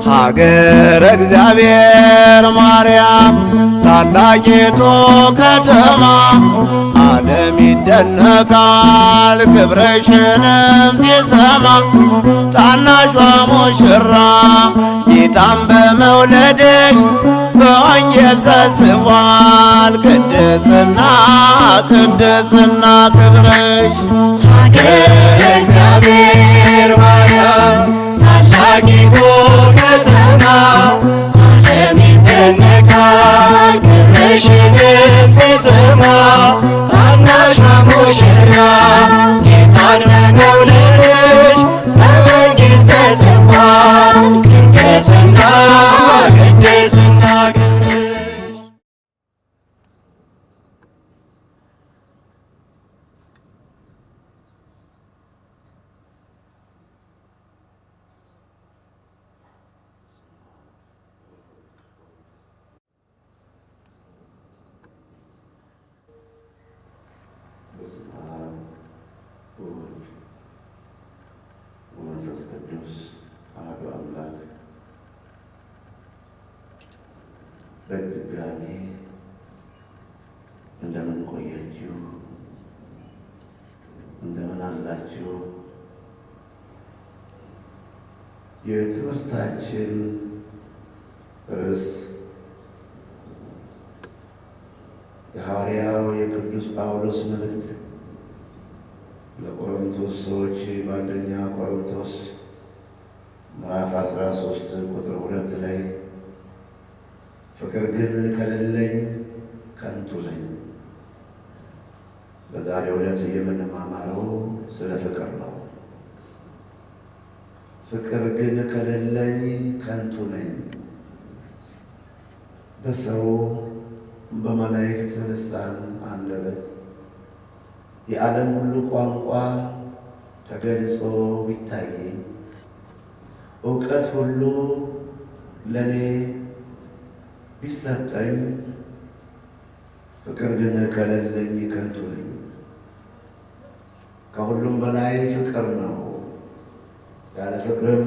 ሀገረ እግዚአብሔር ማርያም ታላቂቱ ከተማ ዓለም ይደነቃል ክብርሽንም ሲሰማ። ታናሿ ሙሽራ ጌታን በመውለድሽ በወንጌል ተጽፏል ቅድስና ቅድስና ክብርሽ። ሀገረ እግዚአብሔር ማርያም ታላቂቱ ከተማ ዓለም ይደነቃል ክብርሽንም ሲሰማ። ታናሿ ሙሽራ ጌታን በመውለድሽ በወንጌል ተጽፏል ቅድስና ቅድስና ክብርሽ። በስመ አብ ወወልድ ወመንፈስ ቅዱስ አሐዱ አምላክ። በድጋሜ እንደምን ቆያችሁ? እንደምን አላችሁ? የትምህርታችን ርዕስ የሐዋርያው የቅዱስ ጳውሎስ መልእክት ለቆሮንቶስ ሰዎች በአንደኛ ቆሮንቶስ ምዕራፍ 13 ቁጥር 2 ላይ ፍቅር ግን ከሌለኝ ከንቱ ነኝ። በዛሬው ዕለት የምንማማረው ስለ ፍቅር ነው። ፍቅር ግን ከሌለኝ ከንቱ ነኝ። በሰው በመላእክት ልሳን አንደበት የዓለም ሁሉ ቋንቋ ተገልጾ ቢታየኝ እውቀት ሁሉ ለኔ ቢሰጠኝ ፍቅር ግን ከሌለኝ ከንቱ ነኝ። ከሁሉም በላይ ፍቅር ነው። ያለ ፍቅርም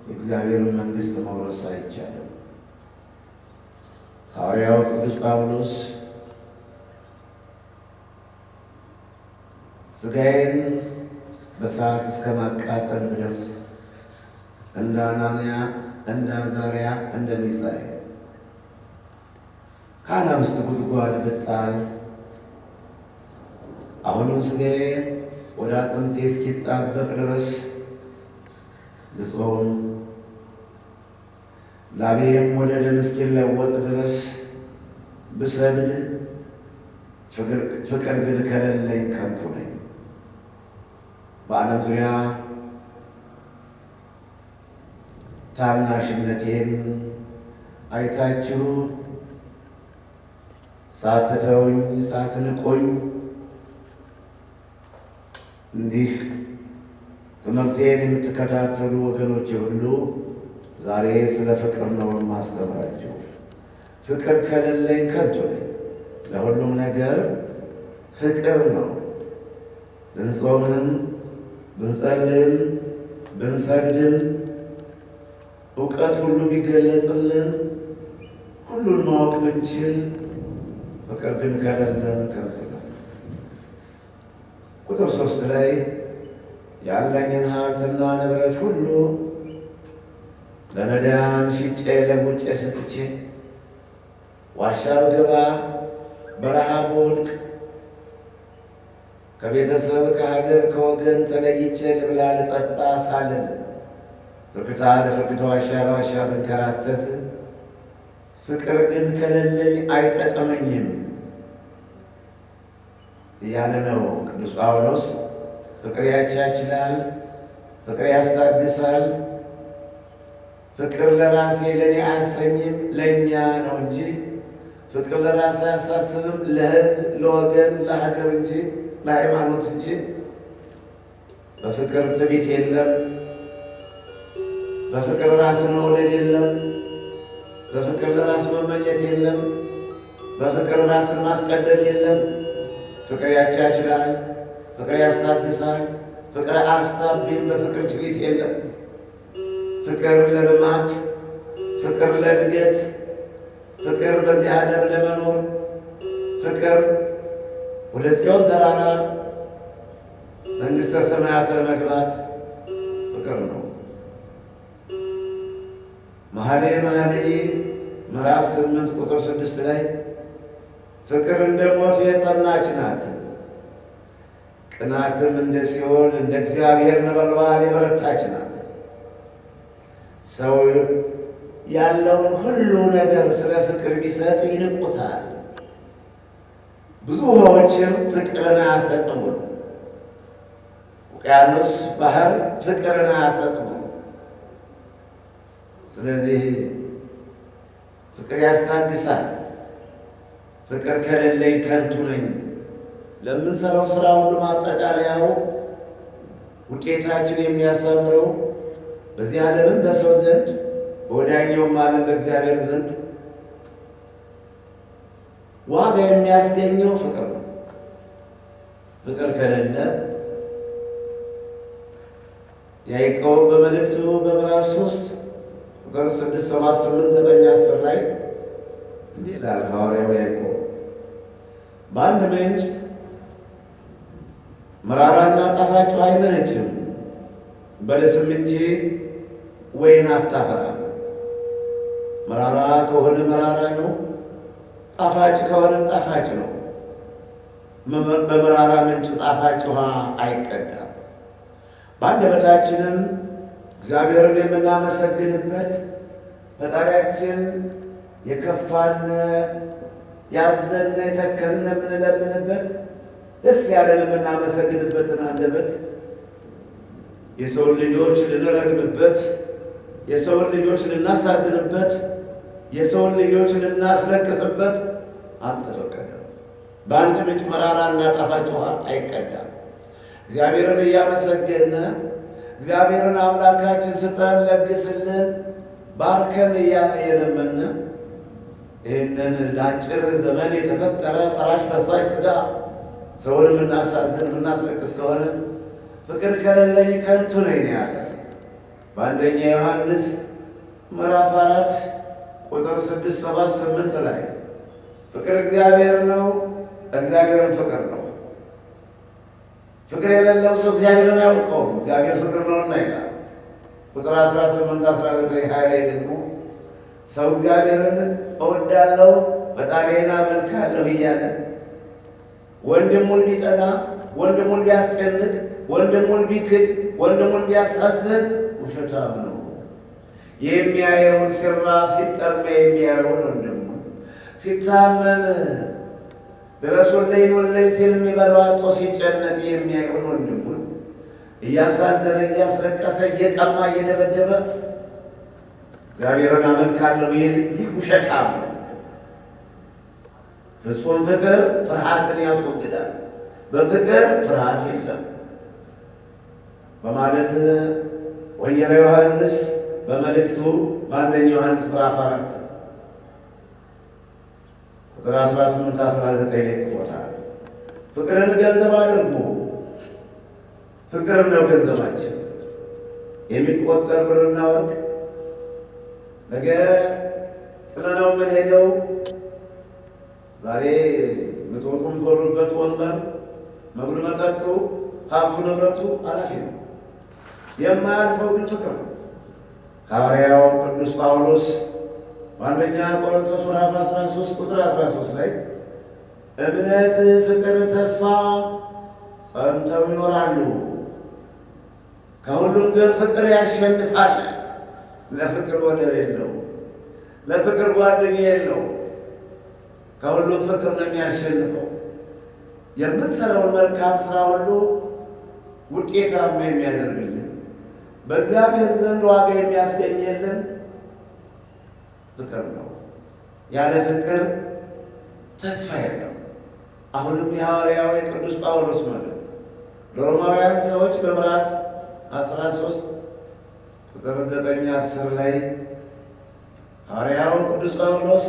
የእግዚአብሔር መንግሥት መውረስ አይቻልም። ሐዋርያው ቅዱስ ጳውሎስ ሥጋዬን በእሳት እስከ ማቃጠል ብደርስ እንደ አናንያ እንደ አዛርያ እንደ ሚሳኤል ከአናብስት ጉድጓድ ብጣል አሁንም ሥጋዬ ወደ አጥንቴ እስኪጣበቅ ድረስ ብጾም ላቤም ወደ ደም እስኪለወጥ ድረስ ብሰግድ ፍቅር ግን ከሌለኝ ከንቱ ነኝ። በዓለም ዙሪያ ታናሽነቴን አይታችሁ ሳትተውኝ ሳትንቁኝ እንዲህ ትምህርቴን የምትከታተሉ ወገኖቼ ሁሉ ዛሬ ስለ ፍቅር ነው የማስተምራችሁ። ፍቅር ከሌለኝ ከንቱ ነኝ። ለሁሉም ነገር ፍቅር ነው። ብንጾምም ብንጸልይም ብንሰግድም እውቀት ሁሉ ቢገለጽልን ሁሉን ማወቅ ብንችል ፍቅር ግን ከሌለን ከንቱ ነው። ቁጥር 3 ላይ ያለኝን ሀብትና ንብረት ሁሉ ለነዳያን ሽጬ ለውጬ ሰጥቼ ዋሻ ብገባ በረሃ ብወድቅ ከቤተሰብ ከሀገር ከወገን ተለይቼ ልብላ ልጠጣ ሳልል ፍርክታ ለፍርክታ ዋሻ ለዋሻ ብንከራተት ፍቅር ግን ከሌለኝ አይጠቅመኝም እያለ ነው ቅዱስ ጳውሎስ። ፍቅር ያቻችላል፣ ፍቅር ያስታግሳል። ፍቅር ለራሴ ለእኔ አያሰኝም፣ ለእኛ ነው እንጂ ፍቅር ለራስ አያሳስብም፣ ለሕዝብ ለወገን ለሀገር እንጂ ለሃይማኖት እንጂ። በፍቅር ትዕቢት የለም፣ በፍቅር ራስን መውደድ የለም፣ በፍቅር ለራስ መመኘት የለም፣ በፍቅር ራስን ማስቀደም የለም። ፍቅር ያቻችላል፣ ፍቅር ያስታግሳል፣ ፍቅር አያስታብይም። በፍቅር ትዕቢት የለም። ፍቅር ለልማት፣ ፍቅር ለእድገት፣ ፍቅር በዚህ ዓለም ለመኖር፣ ፍቅር ወደ ጽዮን ተራራ መንግሥተ ሰማያት ለመግባት ፍቅር ነው። መኃልየ መኃልይ ምዕራፍ 8 ቁጥር 6 ላይ ፍቅር እንደ ሞት የጸናች ናት፣ ቅናትም እንደ ሲኦል እንደ እግዚአብሔር ነበልባል የበረታች ናት። ሰው ያለውን ሁሉ ነገር ስለ ፍቅር ቢሰጥ ይንቁታል። ብዙ ውኆችም ፍቅርን አያሰጥሙ። ውቅያኖስ ባህር ፍቅርን አያሰጥሙ። ስለዚህ ፍቅር ያስታግሳል። ፍቅር ከሌለኝ ከንቱ ነኝ። ለምንሰራው ስራ ሁሉ ማጠቃለያው ውጤታችን የሚያሳምረው በዚህ ዓለምም በሰው ዘንድ በወዳኛውም ዓለም በእግዚአብሔር ዘንድ ዋጋ የሚያስገኘው ፍቅር ነው። ፍቅር ከሌለ ያዕቆብ በመልእክቱ በምዕራፍ 3 ቁጥር 6፣ 7፣ 8፣ 9፣ 10 ላይ እንዲህ ይላል ሐዋርያው ያዕቆብ በአንድ ምንጭ መራራና ጣፋጭ ውሃ አይመነጭም፣ በለስም እንጂ ወይን አታፈራም። መራራ ከሆነ መራራ ነው፣ ጣፋጭ ከሆነም ጣፋጭ ነው። በመራራ ምንጭ ጣፋጭ ውሃ አይቀዳም። በአንደበታችንም እግዚአብሔርን የምናመሰግንበት ፈጣሪያችን የከፋን ያዘን የተከዝን የምንለምንበት ደስ ያለን የምናመሰግንበትን አንደበት የሰውን ልጆች ልንረግምበት፣ የሰውን ልጆች ልናሳዝንበት፣ የሰውን ልጆች ልናስለቅስበት አልተፈቀደም። በአንድ ምንጭ መራራና ጣፋጭ ውሃ አይቀዳም። እግዚአብሔርን እያመሰገነ እግዚአብሔርን አምላካችን ስጠን፣ ለግስልን፣ ባርከን እያለ የለመነ ይህንን ለአጭር ዘመን የተፈጠረ ፈራሽ በሳሽ ሥጋ ሰውን የምናሳዝን የምናስለቅስ ከሆነ ፍቅር ከሌለኝ ከንቱ ነኝ ያለ በአንደኛ ዮሐንስ ምዕራፍ 4 ቁጥር 6፣ 7፣ 8 ላይ ፍቅር እግዚአብሔር ነው፣ እግዚአብሔርን ፍቅር ነው። ፍቅር የሌለው ሰው እግዚአብሔርን አያውቀውም፣ እግዚአብሔር ፍቅር ነውና ይላል። ቁጥር 18፣ 19 ላይ ደግሞ ሰው እግዚአብሔርን እወዳለሁ ፈጣሪዬን አመልካለሁ እያለ ወንድሙን ቢጠላ፣ ወንድሙን ቢያስጨንቅ፣ ወንድሙን ቢክድ፣ ወንድሙን ቢያሳዝን ውሸታም ነው። የሚያየውን ሲራብ ሲጠማ የሚያየውን ወንድሙን ሲታመም ድረሱልኝ ኑልኝ ሲል የሚበላው አጥቶ ሲጨነቅ የሚያየውን ወንድሙን እያሳዘነ እያስለቀሰ እየቀማ እየደበደበ እግዚአብሔርን አመልካለሁ ይህ ውሸታም ነው። ፍጹም ፍቅር ፍርሃትን ያስወግዳል፣ በፍቅር ፍርሃት የለም በማለት ወንጌላዊ ዮሐንስ በመልእክቱ በአንደኛ ዮሐንስ ምዕራፍ 4 ቁጥር 18፣ 19 ላይ ጽፎታል። ፍቅርን ገንዘብ አድርጉ። ፍቅር ነው ገንዘባችን። የሚቆጠር ብርና ወርቅ ነገ ጥለነው የምንሄደው ዛሬ ምትወጡ የምትወሩበት ወንበር መብል መጠጡ ሀብቱ ንብረቱ ኃላፊ ነው። የማያልፈው ግን ፍቅር ነው። ሐዋርያው ቅዱስ ጳውሎስ በአንደኛ ቆሮንቶስ ምዕራፍ 13 ቁጥር 13 ላይ እምነት፣ ፍቅር፣ ተስፋ ጸንተው ይኖራሉ፣ ከሁሉም ግን ፍቅር ያሸንፋል። ለፍቅር ወደር የለው፣ ለፍቅር ጓደኛ የለው። ከሁሉም ፍቅር ነው የሚያሸንፈው። የምንሰራውን መልካም ስራ ሁሉ ውጤታማ የሚያደርግልን በእግዚአብሔር ዘንድ ዋጋ የሚያስገኝልን ፍቅር ነው። ያለ ፍቅር ተስፋ የለም። አሁንም የሐዋርያው የቅዱስ ጳውሎስ መልእክት ለሮማውያን ሰዎች በምዕራፍ 13 ቁጥር 9-10 ላይ ሐዋርያው ቅዱስ ጳውሎስ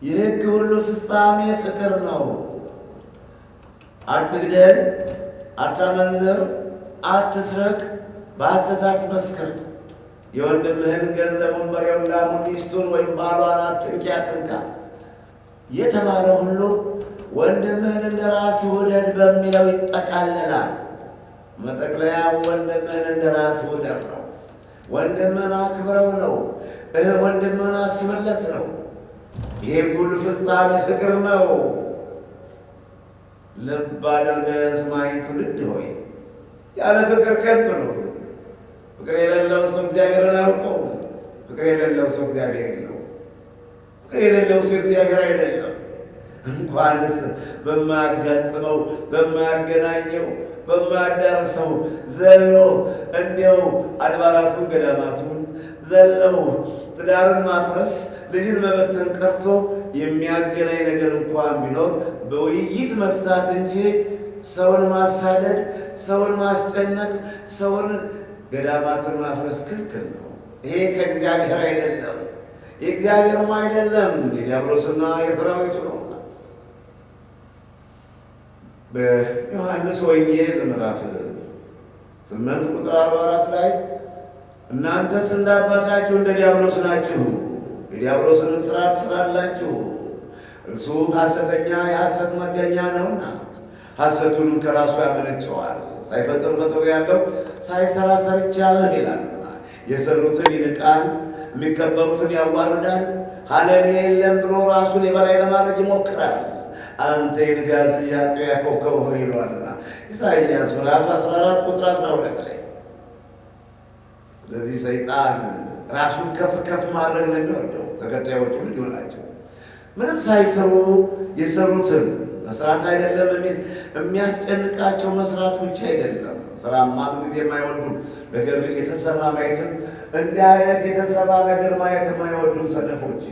የሕግ ሁሉ ፍጻሜ ፍቅር ነው፣ አትግደል፣ አታመንዝር፣ አትስረቅ፣ በሐሰት አትመስክር፣ የወንድምህን ገንዘቡን፣ በሬውን፣ ላሙን፣ ሚስቱን ወይም ባሏን አትንኪ፣ አትንካ የተባለ ሁሉ ወንድምህን እንደ ራስህ ውደድ በሚለው ይጠቃለላል። መጠቅለያ ወንድምህን እንደ ራስህ ውደድ ነው። ወንድምህን አክብረው ነው። ወንድምህን አስብለት ነው። ይሄ ሁሉ ፍጻሜ ፍቅር ነው። ልብ አድርገህ ስማኝ ትውልድ ሆይ፣ ያለ ፍቅር ከንቱ ነው። ፍቅር የሌለው ሰው እግዚአብሔርን አያውቀውም። ፍቅር የሌለው ሰው እግዚአብሔር የለውም። ፍቅር የሌለው ሰው እግዚአብሔር አይደለም። እንኳንስ በማያጋጥመው በማያገናኘው በማያዳርሰው ዘሎ እንዲያው አድባራቱን ገዳማቱን ዘለው ትዳርን ማፍረስ ልጅን መበተን ቀርቶ የሚያገናኝ ነገር እንኳን ቢኖር በውይይት መፍታት እንጂ ሰውን ማሳደድ፣ ሰውን ማስጨነቅ፣ ሰውን ገዳማትን ማፍረስ ክልክል ነው። ይሄ ከእግዚአብሔር አይደለም፣ የእግዚአብሔርም አይደለም፣ የዲያብሎስና የሰራዊቱ ነው። በዮሐንስ ወንጌል ምዕራፍ 8 ቁጥር 44 ላይ እናንተስ እንደ አባታችሁ እንደ ዲያብሎስ ናችሁ፣ የዲያብሎስንም ሥራ ትሠራላችሁ፣ እርሱ ሐሰተኛ የሐሰት መገኛ ነውና ሐሰቱንም ከራሱ ያመነጨዋል። ሳይፈጥር ፈጥሬአለሁ፣ ሳይሠራ ሠርቻለሁ ይላልና የሠሩትን ይንቃል፣ የሚከበሩትን ያዋርዳል፣ ኃለኔ የለም ብሎ ራሱን የበላይ ለማድረግ ይሞክራል። አንተ የንጋት ልጅ አጥቢያ ኮከብ ሆይ ይለዋልና ኢሳይያስ ምዕራፍ 14 ቁጥር 12 ላይ። ስለዚህ ሰይጣን ራሱን ከፍ ከፍ ማድረግ ነው የሚወደው፣ ተከታዮቹ እንዲሁ ናቸው። ምንም ሳይሰሩ የሰሩትን መስራት አይደለም የሚያስጨንቃቸው፣ መስራት ብቻ አይደለም። ስራማ ምን ጊዜ የማይወዱም፣ ነገር ግን የተሰራ ማየትም እንዲህ አይነት የተሰራ ነገር ማየት የማይወዱም ሰነፎች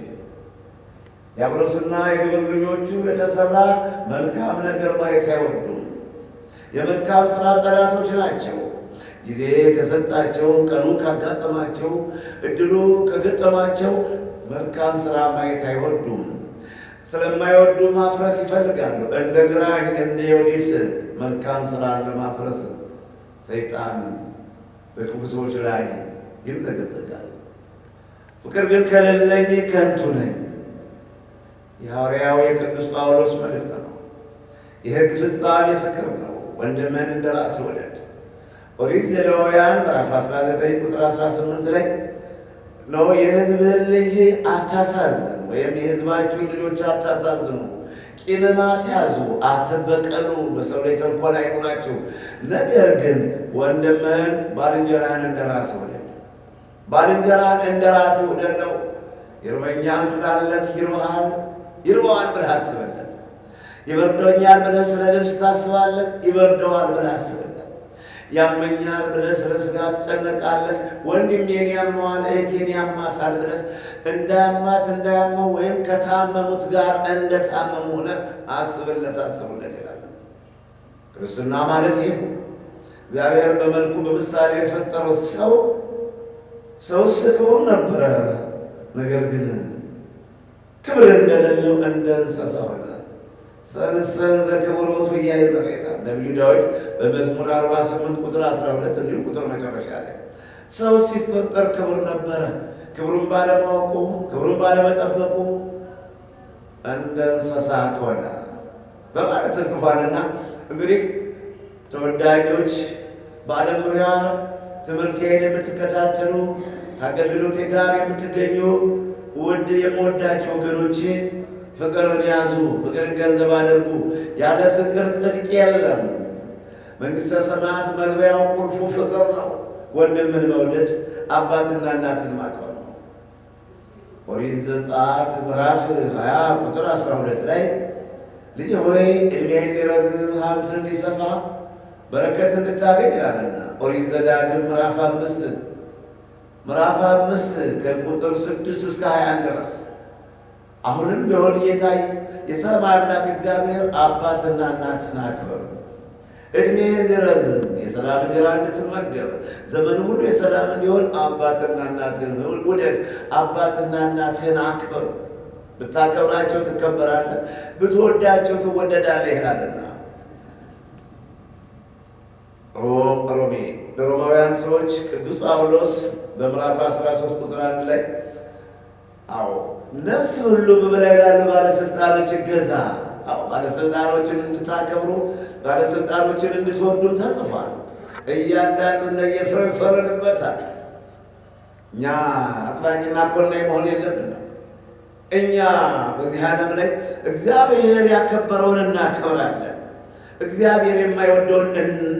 ዲያብሎስና የግብር ልጆቹ የተሰራ መልካም ነገር ማየት አይወዱም። የመልካም ስራ ጠላቶች ናቸው። ጊዜ ከሰጣቸው፣ ቀኑ ካጋጠማቸው፣ እድሉ ከገጠማቸው መልካም ስራ ማየት አይወዱም። ስለማይወዱ ማፍረስ ይፈልጋሉ። እንደ ግራኝ እንደ ዮዲት መልካም ስራን ለማፍረስ ሰይጣን በክፉ ሰዎች ላይ ይምዘገዘጋል። ፍቅር ግን ከሌለኝ ከንቱ ነኝ። የሐዋርያው የቅዱስ ጳውሎስ መልእክት ነው። የሕግ ፍጻሜ ፍቅር ነው። ወንድምህን እንደ ራስህ ውደድ። ኦሪት ዘሌዋውያን ምዕራፍ 19 ቁጥር 18 ላይ ነው የሕዝብህን ልጅ አታሳዝን፣ ወይም የሕዝባችሁን ልጆች አታሳዝኑ፣ ቂምም አትያዙ፣ አትበቀሉ፣ በሰው ላይ ተንኮል አይኑራችሁ፣ ነገር ግን ወንድምህን ባልንጀራህን እንደ ራስህ ውደድ። ባልንጀራህን እንደ ራስህ ውደደው። ይርበኛል ትላለህ፣ ይርበዋል ብለህ አስብለት። ይበርደኛል ብለህ ስለ ልብስ ታስባለህ፣ ይበርደዋል ብለህ አስብለት። ያመኛል ብለህ ስለ ሥጋ ትጨነቃለህ፣ ወንድሜን ያመዋል እህቴን ያማታል ብለህ እንዳያማት እንዳያመው ወይም ከታመሙት ጋር እንደታመሙ ሆነህ አስብለት ይላል። ክርስትና ማለት ይሄ ነው። እግዚአብሔር በመልኩ በምሳሌ የፈጠረው ሰው ክቡር ነበረ፣ ነገር ግን ክብር እንደሌለው እንደ እንስሳ ሆነ። ሰብእሰን ዘክቡር ውእቱ ኢያእመረ ይላል ነቢዩ ዳዊት በመዝሙር 48 ቁጥር 12 እንዲሁም ቁጥር መጨረሻ ላይ። ሰው ሲፈጠር ክቡር ነበረ፣ ክብሩን ባለማወቁ ክብሩን ባለመጠበቁ እንደ እንስሳት ሆነ በማለት ተጽፏልና እንግዲህ ተወዳጆች በዓለም ዙሪያ ትምህርቴን የምትከታተሉ ከአገልግሎቴ ጋር የምትገኙ ውድ የምወዳቸው ወገኖቼ ፍቅርን ያዙ፣ ፍቅርን ገንዘብ አድርጉ። ያለ ፍቅር ጽድቅ የለም። መንግሥተ ሰማያት መግቢያው ቁልፉ ፍቅር ነው። ወንድምን መውደድ፣ አባትና እናትን ማክበር ነው። ኦሪት ዘጸአት ምዕራፍ 20 ቁጥር 12 ላይ ልጅ ሆይ ዕድሜህ እንዲረዝም ሀብት እንዲሰፋ በረከት እንድታገኝ ይላልና። ኦሪት ዘዳግም ምዕራፍ 5 ከቁጥር 6 እስከ 21 ድረስ አሁንም ቢሆን ጌታ የሰማይ አምላክ እግዚአብሔር አባትና እናትን አክብር፣ ዕድሜህን እንዲረዝም የሰላም እንጀራ እንድትመገብ ዘመን ሁሉ የሰላም እንዲሆን አባትና እናትህን ውደድ፣ አባትና እናትህን አክብር። ብታከብራቸው ትከበራለህ፣ ብትወዳቸው ትወደዳለህ ይላልና ሮሜ ለሮማውያን ሰዎች ቅዱስ ጳውሎስ በምዕራፍ 13 ቁጥር 1 ላይ ነፍስ ሁሉ በበላይ ላሉ ባለስልጣኖች ይገዛ። ባለስልጣኖችን እንድታከብሩ ባለስልጣኖችን እንድትወዱም ተጽፏል። እያንዳንዱ እንደየስራው ይፈረድበታል። እኛ አጽናቂና ኮናኝ መሆን የለብንም። እኛ በዚህ ዓለም ላይ እግዚአብሔር ያከበረውን እናከብራለን፣ እግዚአብሔር የማይወደውን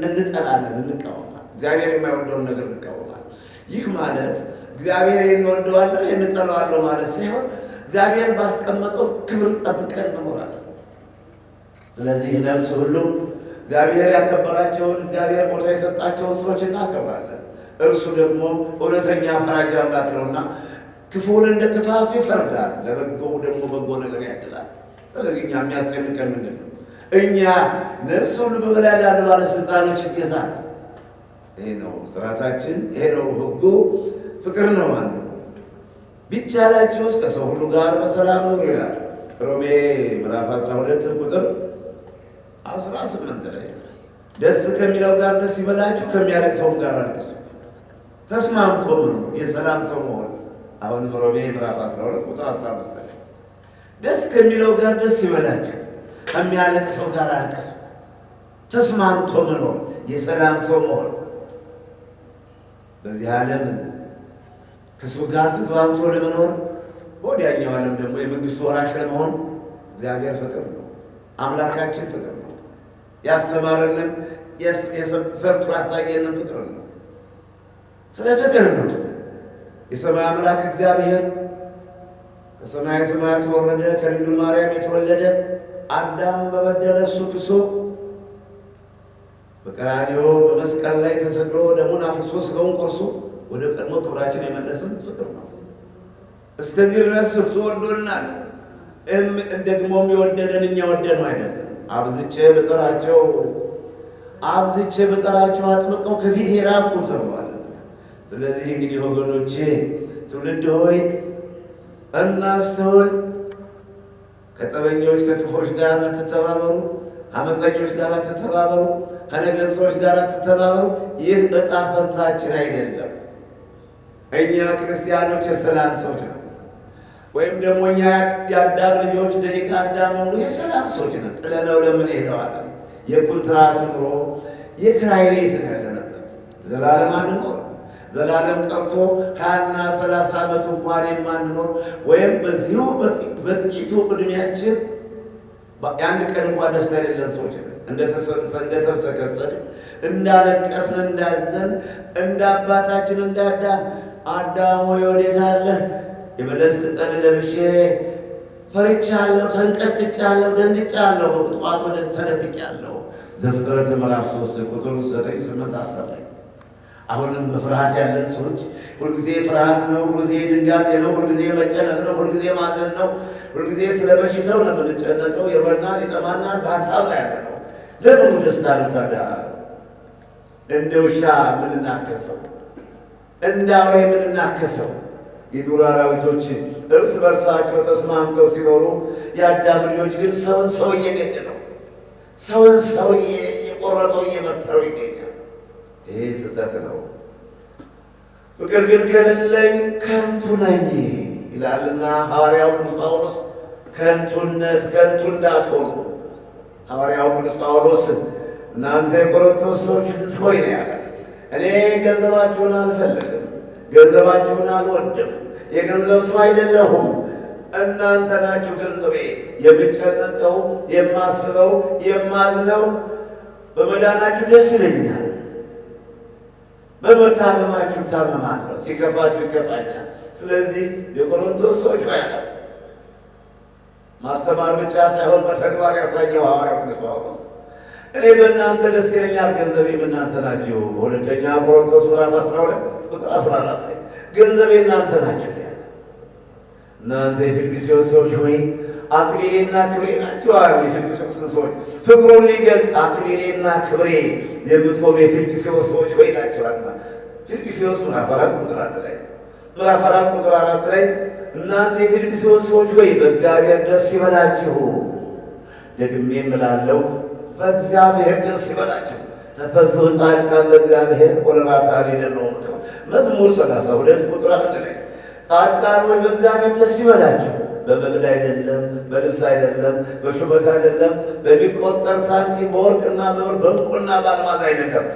እንጠላለን፣ እንቃወማለን። እግዚአብሔር የማይወደውን ነገር እንቃወማለን። ይህ ማለት እግዚአብሔር እንወደዋለሁ እንጠላዋለሁ ማለት ሳይሆን እግዚአብሔር ባስቀመጠው ክብር ጠብቀን እንኖራለን። ስለዚህ ነፍስ ሁሉ እግዚአብሔር ያከበራቸውን እግዚአብሔር ቦታ የሰጣቸውን ሰዎች እናከብራለን። እርሱ ደግሞ እውነተኛ ፈራጅ አምላክ ነውና ክፉውን እንደ ክፋቱ ይፈርዳል፣ ለበጎው ደግሞ በጎ ነገር ያድላል። ስለዚህ እኛ የሚያስጨንቀን ምንድን ነው? እኛ ነፍስ ሁሉ በበላይ ላሉ ባለስልጣኖች ይገዛል። ይሄ ነው ስርዓታችን፣ ይሄ ነው ሕጉ። ፍቅር ነው ማለት ነው። ቢቻላችሁ ከሰው ሁሉ ጋር በሰላም ኑሩ ይላል ሮሜ ምዕራፍ 12 ቁጥር 18 ላይ ደስ ከሚለው ጋር ደስ ይበላችሁ፣ ከሚያለቅሰውም ጋር አልቅሱ። ተስማምቶ መኖር የሰላም ሰው መሆን። አሁን ሮሜ ምዕራፍ 12 ቁጥር 15 ላይ ደስ ከሚለው ጋር ደስ ይበላችሁ፣ ከሚያለቅሰው ጋር አልቅሱ። ተስማምቶ መኖር የሰላም ሰው መሆን። በዚህ ዓለም ከሰው ጋር ተግባብቶ ለመኖር፣ በወዲያኛው ዓለም ደግሞ የመንግስቱ ወራሽ ለመሆን እግዚአብሔር ፍቅር ነው። አምላካችን ፍቅር ነው። ያስተማረንም ሰርቶ ያሳየንም ፍቅር ነው። ስለ ፍቅር ነው የሰማይ አምላክ እግዚአብሔር ከሰማይ ሰማያት ወረደ፣ ከድንግል ማርያም የተወለደ አዳም በበደለ እሱ ክሶ በቀራንዮ በመስቀል ላይ ተሰቅሎ ደሙን አፍሶ ስጋውን ቆርሶ ወደ ቀድሞ ክብራችን የመለሰን ፍቅር ነው። እስከዚህ ድረስ እርሱ ወዶናል። ደግሞም የወደደን እኛ ወደነው አይደለም። አብዝቼ በጠራቸው አጥብቀው ከፊት የራቁ ተብሏል። ስለዚህ እንግዲህ ወገኖቼ ትውልድ ሆይ እናስተውል። ከጠበኞች ከክፎች ጋር አትተባበሩ፣ አመፀኞች ጋር አትተባበሩ፣ ከነገር ሰዎች ጋር አትተባበሩ። ይህ ዕጣ ፈንታችን አይደለም። እኛ ክርስቲያኖች የሰላም ሰዎች ነው። ወይም ደግሞ እኛ የአዳም ልጆች ደቂቀ አዳም ሁሉ የሰላም ሰዎች ነን። ጥለነው ለምን ሄደዋል? የኩንትራት ኑሮ የክራይ ቤት ነው ያለንበት። ዘላለም አንኖር። ዘላለም ቀርቶ 20 እና 30 ዓመት እንኳን የማንኖር ወይም በዚሁ በጥቂቱ ዕድሜያችን የአንድ ቀን እንኳን ደስታ የሌለን ሰዎች ነን። እንደተሰከሰን እንዳለቀስን እንዳዘን እንደ አባታችን እንዳዳም አዳም ሆይ ወዴት አለህ? የበለስ ቅጠል ለብሼ ፈርቻለሁ፣ ተንቀጥቅጫለሁ፣ ደንግጫለሁ፣ በቁጥቋጦ ተደብቄያለሁ። ዘፍጥረት ምዕራፍ 3 ቁጥር 9፣ 8፣ 10 ላይ አሁንም በፍርሃት ያለን ሰዎች ሁልጊዜ ፍርሃት ነው፣ ሁልጊዜ ድንጋጤ ነው፣ ሁልጊዜ መጨነቅ ነው፣ ሁልጊዜ ማዘን ነው፣ ሁልጊዜ ስለ በሽታው ነው የምንጨነቀው። ይርበናል፣ ይጠማናል፣ በሀሳብ ላይ ያለ ነው። ለምኑ ደስታ ነው ታዲያ? እንደ ውሻ የምንናከሰው፣ እንደ አውሬ የምንናከሰው? የዱር አራዊቶች እርስ በርሳቸው ተስማምተው ሲኖሩ፣ የአዳም ልጆች ግን ሰውን ሰው እየገደለው፣ ሰውን ሰው እየቆረጠው፣ እየመተረው ይገኛል። ይህ ስህተት ነው። ፍቅር ግን ከሌለኝ ከንቱ ነኝ ይላልና ሐዋርያው ቅዱስ ጳውሎስ። ከንቱ እንዳትሆኑ ሐዋርያው ቅዱስ ጳውሎስ እናንተ የቆሮንቶስ ሰዎች ሆይ ነው ያለ። እኔ ገንዘባችሁን አልፈልግም፣ ገንዘባችሁን አልወድም፣ የገንዘብ ሰው አይደለሁም። እናንተ ናችሁ ገንዘቤ። የምጨነቀው፣ የማስበው፣ የማዝነው በመዳናችሁ ደስ ይለኛል። በመታመማችሁ ታመማለሁ፣ ሲከፋችሁ ይከፋኛል። ስለዚህ የቆሮንቶስ ሰዎች ያለ ማስተማር ብቻ ሳይሆን በተግባር ያሳየው ሐዋርያው ቅዱስ ጳውሎስ እኔ በእናንተ ደስ ይለኛል፣ ገንዘቤም እናንተ ናችሁ። በሁለተኛ ቆሮንቶስ ምዕራፍ 12 ቁጥር 14 ላይ ገንዘቤ እናንተ ናችሁ። እናንተ የፊልጵስዩስ ሰዎች ሆይ አክሊሌና ክብሬ ናቸዋል። የፊልጵስዩስ ሰዎች ፍቅሩን ሊገልጽ አክሊሌና ክብሬ የምትሆኑ የፊልጵስዩስ ሰዎች ሆይ ናቸዋልና ፊልጵስዩስ ምዕራፍ 4 ቁጥር 1 ላይ ምዕራፍ 4 ቁጥር 4 ላይ እናንተ የፊልጵስዩስ ሰዎች ሆይ በእግዚአብሔር ደስ ይበላችሁ። ደግሜ እምላለሁ በእግዚአብሔር ደስ ይበላችሁ። ተፈሥሑ ጻድቃን በእግዚአብሔር ወለራታን ይደነው መዝሙር 32 ቁጥር 1 ላይ ጻድቃን ሆይ በእግዚአብሔር ደስ ይበላችሁ። በመብል አይደለም፣ በልብስ አይደለም፣ በሹመት አይደለም፣ በሚቆጠር ሳንቲም በወርቅና በብር በዕንቁና በአልማዝ አይደለም።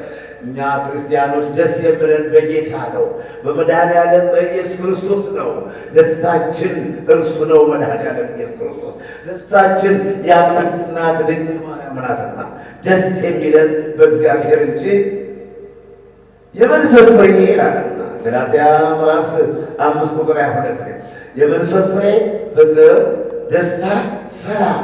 እኛ ክርስቲያኖች ደስ የሚለን በጌታ ነው፣ በመድኃኔዓለም በኢየሱስ ክርስቶስ ነው። ደስታችን እርሱ ነው። መድኃኔዓለም ኢየሱስ ክርስቶስ ደስታችን የአምላክ እናት ድንግል ማርያም ናትና ደስ የሚለን በእግዚአብሔር እንጂ የመንፈስ ፍሬ ይላልና ገላትያ ምዕራፍ 5 ቁጥር 22 ላይ የመንፈስ ፍሬ ፍቅር፣ ደስታ፣ ሰላም፣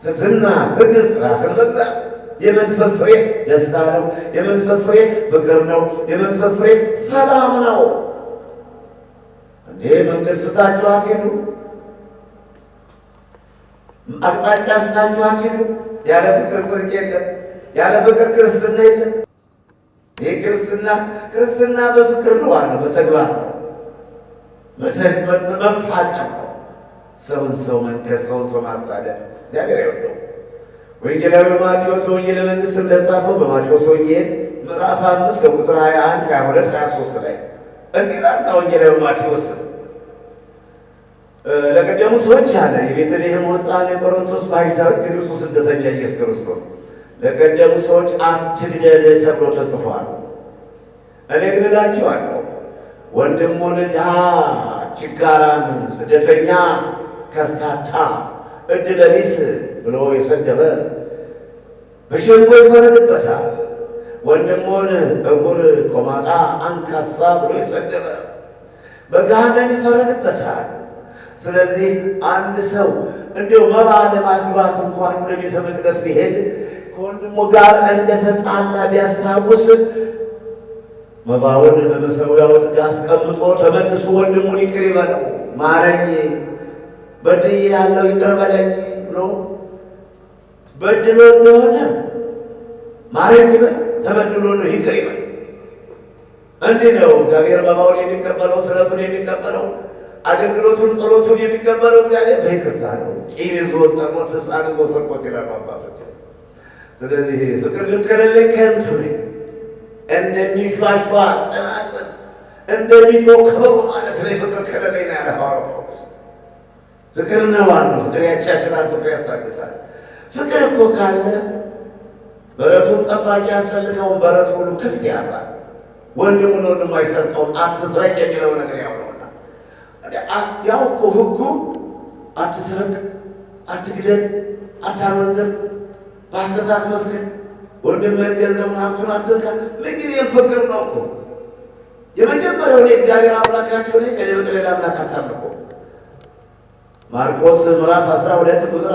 ትሕትና፣ ትዕግስት፣ ራስን መግዛት። የመንፈስ ፍሬ ደስታ ነው። የመንፈስ ፍሬ ፍቅር ነው። የመንፈስ ፍሬ ሰላም ነው። እንዴ መንገድ ስታችሁ አትሄዱ። አቅጣጫ ስታችሁ አትሄዱ። ያለ ፍቅር ጽድቅ የለም። ያለ ፍቅር ክርስትና የለም። ይህ ክርስትና በፍቅር ነው አለ፣ በተግባር ነው፣ መፋቀር ነው። ሰውን ሰው መንከስ፣ ሰውን ሰው ማሳደድ እግዚአብሔር አይወደው። ወንጌላዊ ማቴዎስ በወንጌለ መንግሥት እንደጻፈው በማቴዎስ ወንጌል ምዕራፍ 5 ከቁጥር 21፣ 22፣ 23 ላይ እንዲህ ይላል ወንጌላዊ ማቴዎስ ለቀደሙ ሰዎች አለ የቤተልሔም ሕፃን የቆሮንቶስ ባሕታዊ የግብፁ ስደተኛ ኢየሱስ ክርስቶስ ለቀደሙ ሰዎች አትግደል ተብሎ ተጽፏል። እኔ ግን እላችኋለሁ ወንድሙን ድሃ፣ ችጋራም፣ ስደተኛ፣ ከርታታ፣ ዕድለ ቢስ ብሎ የሰደበ በሸንጎ ይፈረድበታል። ወንድሙን ዕውር፣ ቆማጣ፣ አንካሳ ብሎ የሰደበ በገሃነም ይፈረድበታል። ስለዚህ አንድ ሰው እንዲሁ መባ ለማስገባት እንኳን ወደ ቤተ መቅደስ ቢሄድ ከወንድሙ ጋር እንደተጣላ ቢያስታውስ መባውን በመሠዊያው ጥግ አስቀምጦ ተመልሶ ወንድሙን ይቅር ይበለው፣ ማረኝ፣ በድዬ ያለው ይቅር በለኝ ብሎ በድሎ እንደሆነ ማረኝ ይበል፣ ተበድሎ ነው ይቅር ይበል። እንዲህ ነው እግዚአብሔር መባውን የሚቀበለው፣ ስዕለቱን የሚቀበለው፣ አገልግሎቱን ጸሎቱን የሚቀበለው እግዚአብሔር በይቅርታ ነው። ቂም ይዞ ጸሎት፣ ሕፃን ይዞ ስርቆት ይላሉ አባቶች። ስለዚህ ፍቅር ግን ከሌለኝ ከንቱ ነኝ። እንደሚሿሿ ጸናጽል እንደሚጮህ ከበሮ ማለት ነው። ፍቅር ከሌለኝ ነው ያለ ሐዋርያው ጳውሎስ። ፍቅር ነው ዋናው። ፍቅር ያቻችላል፣ ፍቅር ያስታግሳል። ፍቅር እኮ ካለ በረቱን ጠባቂ ያስፈልገውን በረት ሁሉ ክፍት ያባል። ወንድሙን ወንድሙ አይሰርቀውም። አትስረቅ የሚለው ነገር ያው ነውና ያው እኮ ሕጉ አትስረቅ፣ አትግደል፣ አታመንዝር፣ በሐሰት አትመስክር፣ ወንድምህን ገንዘቡን ሀብቱን አትንካ። ምንጊዜም ፍቅር ነው እኮ የመጀመሪያው። የእግዚአብሔር አምላካችሁ ነኝ፣ ከእኔ በቀር ሌላ አምላክ አታምልኩ። ማርቆስ ምዕራፍ 12 ቁጥር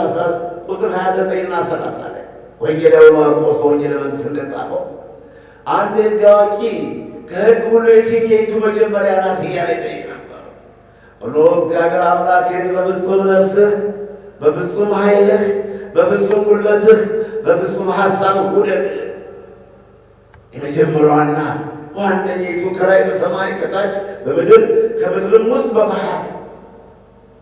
29 እና 30 ላይ ወንጌላዊ ማርቆስ በወንጌለ መንግሥት እንደጻፈው አንድ ሕግ አዋቂ ከሕግ ሁሉ የትኛይቱ መጀመሪያ ናት እያለ ይጠይቅ ነበር። እነሆ እግዚአብሔር አምላክህን በፍጹም ነፍስህ፣ በፍጹም ኃይልህ፣ በፍጹም ጉልበትህ፣ በፍጹም ሐሳብህ ውደድ። የመጀመሪያዋና ዋነኛይቱ ከላይ በሰማይ ከታች በምድር ከምድርም ውስጥ በባህር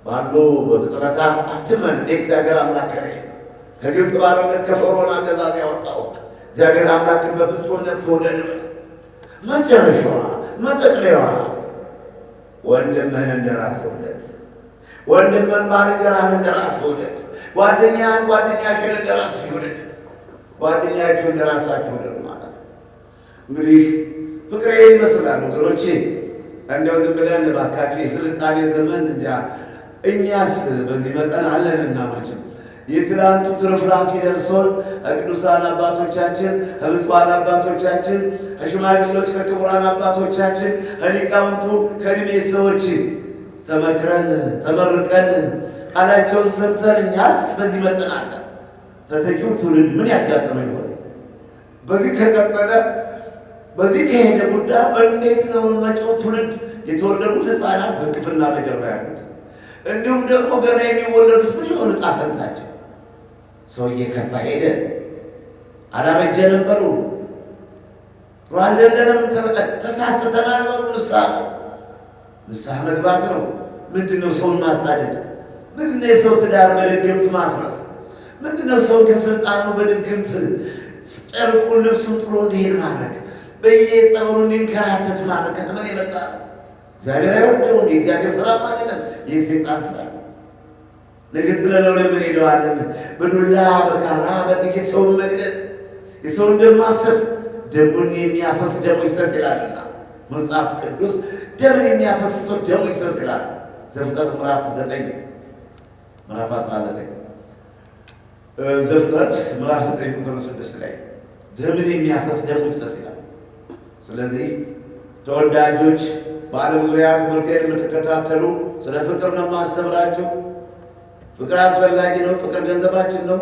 ባሉ በፍጥረታት አትመን። እኔ እግዚአብሔር አምላክ ነኝ፣ ከግብፅ ባርነት ከፈርዖን አገዛዝ ያወጣው እግዚአብሔር አምላክን በፍጹም ነፍስ ውደድ። መጨረሻዋ መጠቅለያዋ ወንድምህን እንደ ራስህ ውደድ። ወንድምህን ባልንጀራህን እንደ ራስህ ውደድ። ጓደኛህን ጓደኛሽን እንደ ራስህ ውደድ። ጓደኛችሁን እንደ ራሳችሁ ውደድ ማለት እንግዲህ ፍቅር ይመስላል ወገኖቼ። እንደው ዝም ብለን እባካችሁ የስልጣኔ ዘመን እንጃ እኛስ በዚህ መጠን አለንና መቼም የትላንቱ ትርፍራፊ ደርሶን ከቅዱሳን አባቶቻችን ከብፁዓን አባቶቻችን ከሽማግሌዎች ከክቡራን አባቶቻችን ከሊቃውንቱ ከዕድሜ ሰዎች ተመክረን ተመርቀን ቃላቸውን ሰምተን እኛስ በዚህ መጠን አለ። ተተኪው ትውልድ ምን ያጋጥመው ይሆን? በዚህ ከቀጠለ በዚህ ከሄደ ጉዳይ እንዴት ነው መጪው ትውልድ የተወለዱት ሕፃናት በክፍልና በጀርባ ያሉት እንዲሁም ደግሞ ገና የሚወለዱት ምን ይሆኑ ዕጣ ፈንታቸው? ሰው እየከፋ ሄደ። አላበጀንም በሉ፣ ጥሩ አይደለንም፣ ተሳስተናል በሉ። ንስሐ መግባት ነው። ምንድነው ሰውን ማሳደድ? ምንድነው የሰው ትዳር በድግምት ማፍረስ? ምንድነው ሰውን ከስልጣኑ በድግምት ጨርቁን ልብሱን ጥሎ እንዲሄድ ማድረግ? በየጸበሉ እንዲንከራተት ማድረግ? ከምን የመጣ ነው? እግዚአብሔር አይወደውም። የእግዚአብሔር ስራ አይደለም፣ የሰይጣን ስራ ነው። ነገ ጥለነው ለምንሄደው ዓለም በዱላ በካራ በጥይት ሰውን መግደል፣ የሰውን ደም ማፍሰስ፣ ደሙን የሚያፈስ ደሙ ይፍሰስ ይላልና መጽሐፍ ቅዱስ። ደምን የሚያፈስ ሰው ደሙ ይፍሰስ ይላል። ዘፍጥረት ምዕራፍ 9 ምዕራፍ 19 ዘፍጥረት ምዕራፍ 9 ቁጥር 6 ላይ ደምን የሚያፈስ ደሙ ይፍሰስ ይላል። ስለዚህ ተወዳጆች በዓለም ዙሪያ ትምህርቴን የምትከታተሉ ስለ ፍቅር ነው የማስተምራችሁ። ፍቅር አስፈላጊ ነው። ፍቅር ገንዘባችን ነው።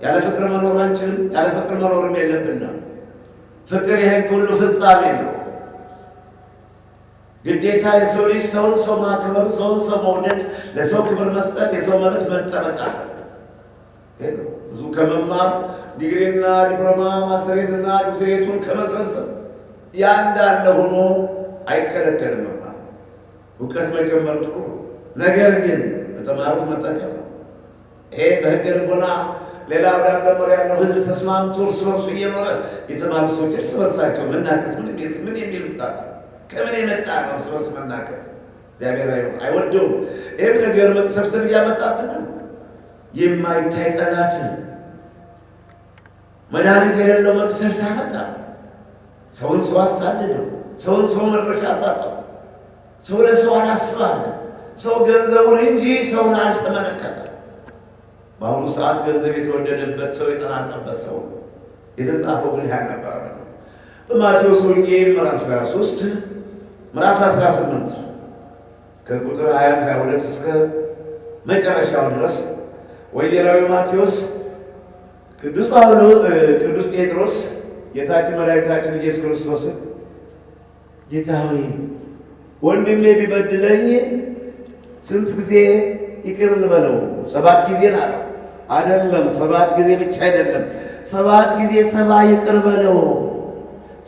ያለ ፍቅር መኖር አንችልም። ያለ ፍቅር መኖርም የለብንም። ፍቅር የሕግ ሁሉ ፍጻሜ ነው። ግዴታ የሰው ልጅ ሰውን ሰው ማክበር፣ ሰውን ሰው መውደድ፣ ለሰው ክብር መስጠት፣ የሰው መብት መጠበቅ አለበት። ብዙ ከመማር ዲግሪና ዲፕሎማ ማስተሬትና ዶክትሬቱን ከመሰብሰብ ያ እንዳለ ሆኖ አይከለከልም። መማር እውቀት መጨመር ጥሩ ነው። ነገር ግን በተማሩት መጠቀም ነው። ይሄ በሕገ ልቦና ሌላ ወዳደመር ያለው ሕዝብ ተስማምቶ እርስ በርሱ እየኖረ የተማሩ ሰዎች እርስ በርሳቸው መናከስ ምን የሚል ብጣታ ከምን የመጣ ነው? እርስ በርስ መናከስ እግዚአብሔር አይወደውም። ይህም ነገር መቅሰፍትን እያመጣብን ነው። የማይታይ ጠላት መድኃኒት የሌለው መቅሰፍት አመጣ። ሰውን ሰው አሳደደው። ሰውን ሰው መድረሻ አሳጣው። ሰው ለሰው አላስባለ። ሰው ገንዘቡን እንጂ ሰውን አልተመለከተ። በአሁኑ ሰዓት ገንዘብ የተወደደበት ሰው የጠናቀበት ሰው የተጻፈው ግን ያልነበረ ነው። በማቴዎስ ወንጌል ምዕራፍ 23 ምዕራፍ 18 ከቁጥር 22 እስከ መጨረሻው ድረስ ወንጌላዊ ማቴዎስ ቅዱስ ጴጥሮስ ጌታችን መድኃኒታችን ኢየሱስ ክርስቶስን ጌታ ሆይ ወንድሜ ቢበድለኝ ስንት ጊዜ ይቅር ልበለው? 7 ጊዜ አለው። አይደለም 7 ጊዜ ብቻ አይደለም፣ 7 ጊዜ 70 ይቅር በለው።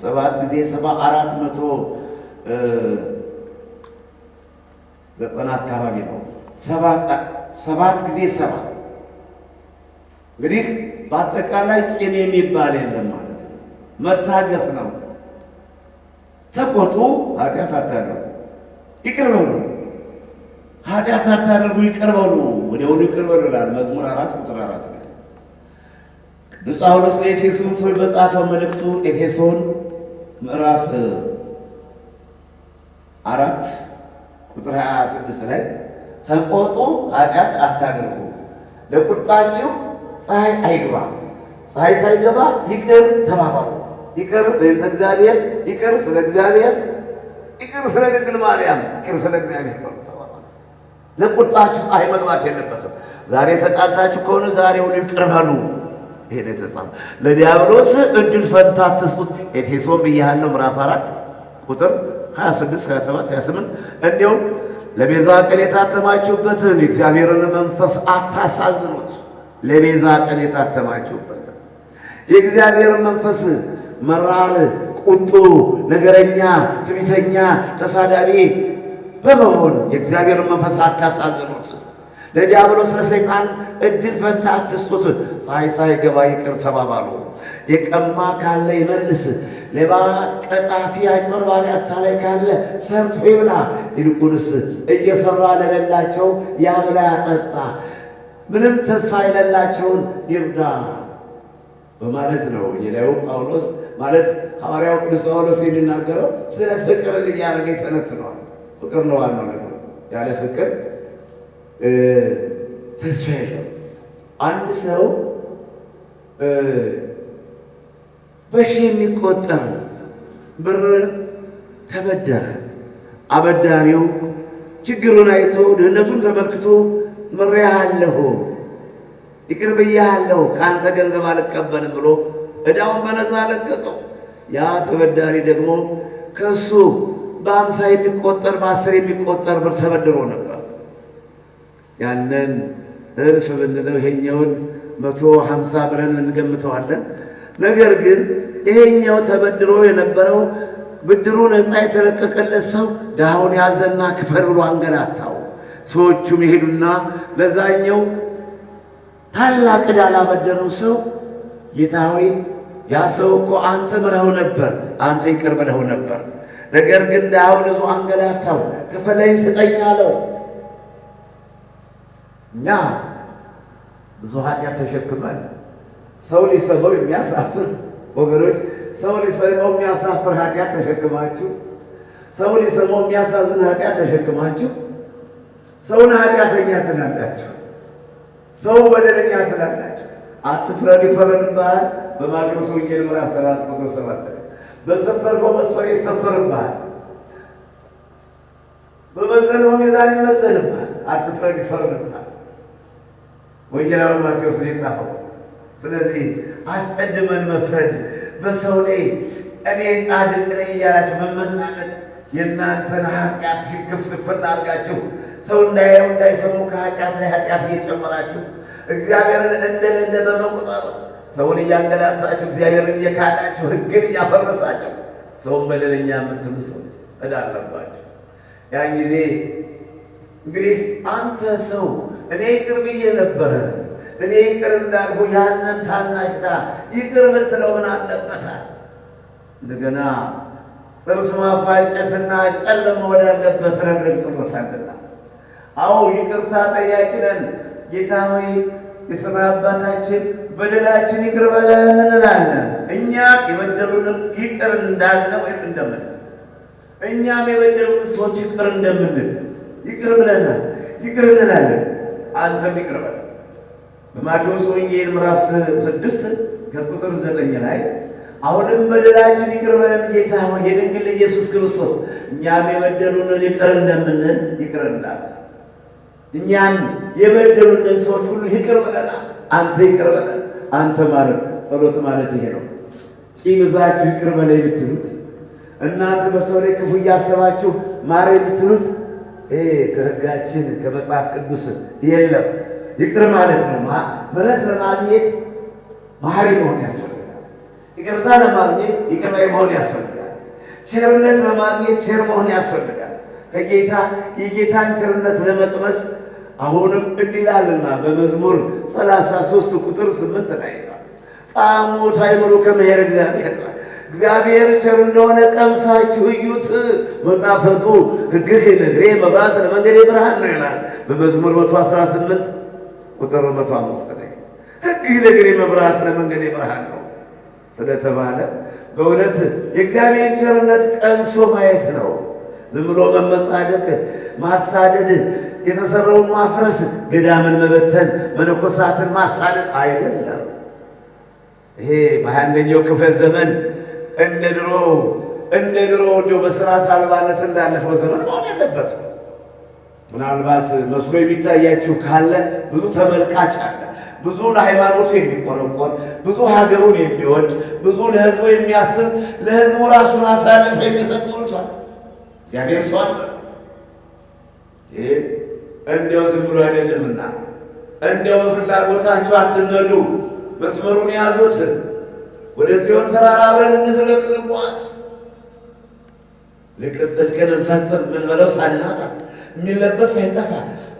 7 ጊዜ 70 490 አካባቢ ነው። 7 ጊዜ 70 እንግዲህ በአጠቃላይ ቂም የሚባል የለም ማለት ነው። መታገስ ነው። ተቆጡ፣ ኃጢአት አታድርጉ፣ ይቅር በሉ። ኃጢአት አታድርጉ፣ ይቅር በሉ፣ ወዲያውኑ ይቅር በሉ ይላል መዝሙር 4 ቁጥር 4 ላይ። ቅዱስ ጳውሎስ ለኤፌሶን ሰዎች በጻፈው መልእክቱ ኤፌሶን ምዕራፍ 4 ቁጥር 26 ላይ ተቆጡ፣ ኃጢአት አታድርጉ፣ ለቁጣችሁ ፀሐይ አይግባ፣ ፀሐይ ሳይገባ ይቅር ተባባሉ። ይቅር በእንተ እግዚአብሔር፣ ይቅር ስለ እግዚአብሔር፣ ይቅር ስለ ድንግል ማርያም፣ ይቅር ስለ እግዚአብሔር ተባባሉ። ለቁጣችሁ ፀሐይ መግባት የለበትም። ዛሬ ተጣልታችሁ ከሆነ ዛሬውኑ ይቅር በሉ። ይሄ ነው የተጻፈው። ለዲያብሎስ እድል ፈንታ አትስጡት። ኤፌሶን ብያለሁ ምዕራፍ 4 ቁጥር 26 27 28 እንዲሁም ለቤዛ ቀን የታተማችሁበትን የእግዚአብሔርን መንፈስ አታሳዝኑት። ለቤዛ ቀን የታተማችሁበትን የእግዚአብሔርን መንፈስ መራር፣ ቁጡ፣ ነገረኛ፣ ትዕቢተኛ፣ ተሳዳቢ በመሆን የእግዚአብሔርን መንፈስ አታሳዝኑት። ለዲያብሎስ ለሰይጣን እድል ፈንታ አትስጡት። ፀሐይ ሳይገባ ይቅር ተባባሉ። የቀማ ካለ ይመልስ። ሌባ፣ ቀጣፊ፣ አጭበርባሪ፣ አታላይ ካለ ሰርቶ ይብላ። ይልቁንስ እየሰራ ለሌላቸው ያብላ ያጠጣ፣ ምንም ተስፋ የሌላቸውን ይርዳ በማለት ነው የላዩ ጳውሎስ ማለት ሐዋርያው ቅዱስ ጳውሎስ የሚናገረው ስለ ፍቅር እያደረገ ተነትኗል። ፍቅር ነው ዋናው ነገር። ያለ ፍቅር ተስፋ የለም። አንድ ሰው በሺህ የሚቆጠር ብር ተበደረ። አበዳሪው ችግሩን አይቶ ድህነቱን ተመልክቶ ምሬሃለሁ፣ ይቅር ብዬሃለሁ፣ ከአንተ ገንዘብ አልቀበልም ብሎ ዕዳውን በነፃ ለቀቀው። ያ ተበዳሪ ደግሞ ከሱ በ50 የሚቆጠር በ10 የሚቆጠር ብር ተበድሮ ነበር። ያንን እልፍ ብንለው ይሄኛውን 150 ብለን እንገምተዋለን። ነገር ግን ይሄኛው ተበድሮ የነበረው ብድሩ ነፃ የተለቀቀለት ሰው ድሃውን ያዘና ክፈል ብሎ አንገላታው። ሰዎቹም ይሄዱና ለዛኛው ታላቅ ዕዳ ላበደረው ሰው ጌታ ሆይ ያ ሰው እኮ አንተ ምረኸው ነበር፣ አንተ ይቅር ብለኸው ነበር፣ ነገር ግን ድሃውን ይዞ አንገላታው፣ ክፈለኝ ስጠኝ አለው። እኛ ብዙ ኃጢአት ተሸክመን ሰው ሊሰማው የሚያሳፍር ወገኖች፣ ሰው ሊሰማው የሚያሳፍር ኃጢአት ተሸክማችሁ፣ ሰው ሊሰማው የሚያሳዝን ኃጢአት ተሸክማችሁ ሰውን ኃጢአተኛ ትላላችሁ፣ ሰው በደለኛ ትላላችሁ። አትፍረድ ይፈረድብሃል። በማቴዎስ ወንጌል ምዕራፍ 7 ቁጥር 7 ላይ በሰፈርከው መስፈሪያ ይሰፈርብሃል፣ በመዘነው ሚዛን ይመዘንብሃል። አትፍረድ ይፈረድብሃል። ወንጌላዊ ማቴዎስ የጻፈው። ስለዚህ አስቀድመን መፍረድ በሰው ላይ እኔ ጻድቅ ነኝ እያላችሁ መመጻደቅ የእናንተን ኃጢአት ሽክፍ ስፍና አድርጋችሁ ሰው እንዳያየው እንዳይሰሙ ከኃጢአት ላይ ኃጢአት እየጨመራችሁ እግዚአብሔርን እንደሌለ በመቁጠር ሰውን እያንገላታችሁ እግዚአብሔርን እየካዳችሁ ሕግን እያፈረሳችሁ ሰውን በደለኛ የምትሉ ሰዎች ዕዳ አለባችሁ። ያን ጊዜ እንግዲህ አንተ ሰው እኔ ይቅር ብዬ ነበረ፣ እኔ ይቅር እንዳልኩ ያንን ታናሽ ዕዳ ይቅር ብትለው ምን አለበታል? እንደገና ጥርስ ማፋጨትና ጨለማ ወዳለበት ረግረግ ጥሎታልና። አዎ ይቅርታ ጠያቂ ነን። ጌታ ሆይ የሰማይ አባታችን በደላችን ይቅር በለን እንላለን። እኛም የበደሉንም ይቅር እንዳልነ ወይም እንደምንል እኛም የበደሉን ሰዎች ይቅር እንደምንል ይቅር ብለናል፣ ይቅር እንላለን። አንተም ይቅር በለን። በማቴዎስ ወንጌል ምዕራፍ 6 ከቁጥር 9 ላይ አሁንም በደላችን ይቅር በለን ጌታ ሆይ የድንግል ኢየሱስ ክርስቶስ እኛም የበደሉንን ይቅር እንደምንል ይቅር እንላለን። እኛም የበደሉንን ሰዎች ሁሉ ይቅር ብለናል። አንተ ይቅር በለን። አንተ ማለት ጸሎት ማለት ይሄ ነው። ቂም ይዛችሁ ይቅር በለኝ ብትሉት፣ እናንተ በሰው ላይ ክፉ እያሰባችሁ ማረኝ ብትሉት ከሕጋችን ከመጽሐፍ ቅዱስ የለም። ይቅር ማለት ነው። ምሕረት ለማግኘት መሐሪ መሆን ያስፈልጋል። ይቅርታ ለማግኘት ይቅር ባይ መሆን ያስፈልጋል። ቸርነት ለማግኘት ቸር መሆን ያስፈልጋል። ከጌታ የጌታን ቸርነት ለመቅመስ አሁንም እንዲህ ይላልና በመዝሙር 33 ቁጥር 8 ላይ ጣዕሙ ታይምሩ ከመሄር እግዚአብሔር ቸር እንደሆነ ቀምሳችሁ እዩት፣ መጣፈጡ ሕግህ ለእግሬ መብራት ለመንገዴ ብርሃን ነው ይላል። በመዝሙር 118 ቁጥር 105 ላይ ሕግህ ለእግሬ መብራት ለመንገዴ ብርሃን ነው ስለተባለ በእውነት የእግዚአብሔር ቸርነት ቀምሶ ማየት ነው። ዝም ብሎ መመጻደቅ፣ ማሳደድ፣ የተሰራውን ማፍረስ፣ ገዳምን መበተን፣ መነኮሳትን ማሳደድ አይደለም። ይሄ በ21ኛው ክፍለ ዘመን እንደ ድሮ እንዲያው በስርዓት አልባነት እንዳለፈው ዘመን መሆን የለበትም። ምናልባት መስሎ የሚታያችሁ ካለ ብዙ ተመልካች አለ። ብዙ ለሃይማኖቱ የሚቆረቆር፣ ብዙ ሀገሩን የሚወድ፣ ብዙ ለሕዝቡ የሚያስብ፣ ለሕዝቡ ራሱን አሳልፎ የሚሰጥ ሞልቷል። እግዚአብሔር ሰው አለ። ይህ እንዲያው ዝም ብሎ አይደለምና እንዲያው በፍላጎታችሁ አትነዱ። መስመሩን የያዙት ወደ ጽዮን ተራራ አብረን እንዝለቅ እንጓዝ። ልቅስ ጽድቅን እንፈጽም ብንበለው ሳናጣ የሚለበስ ሳይጠፋ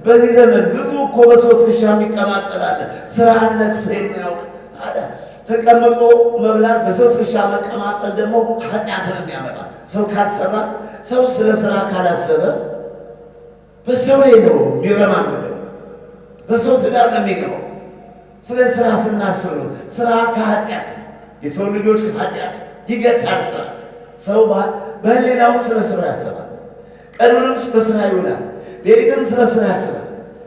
በዚህ ዘመን ብዙ እኮ በሰው ትከሻ የሚቀማጠላለ ስራን ነክቶ የሚያውቅ ታዲያ ተቀምጦ መብላት በሰው ትከሻ መቀማጠል ደግሞ ኃጢአትን የሚያመጣ ሰው ካልሰራ ሰው ስለ ስራ ካላሰበ በሰው ላይ ነው የሚረማመደው፣ በሰው ትዳር ነው የሚገባው። ስለ ስራ ስናስብ ነው። ስራ ከኃጢአት የሰው ልጆች ኃጢአት ይገታል። ስራ ሰው በሌላውም ስለ ስራ ያስባል። ቀኑንም በስራ ይውላል፣ ሌሊትም ስለ ስራ ያስባል።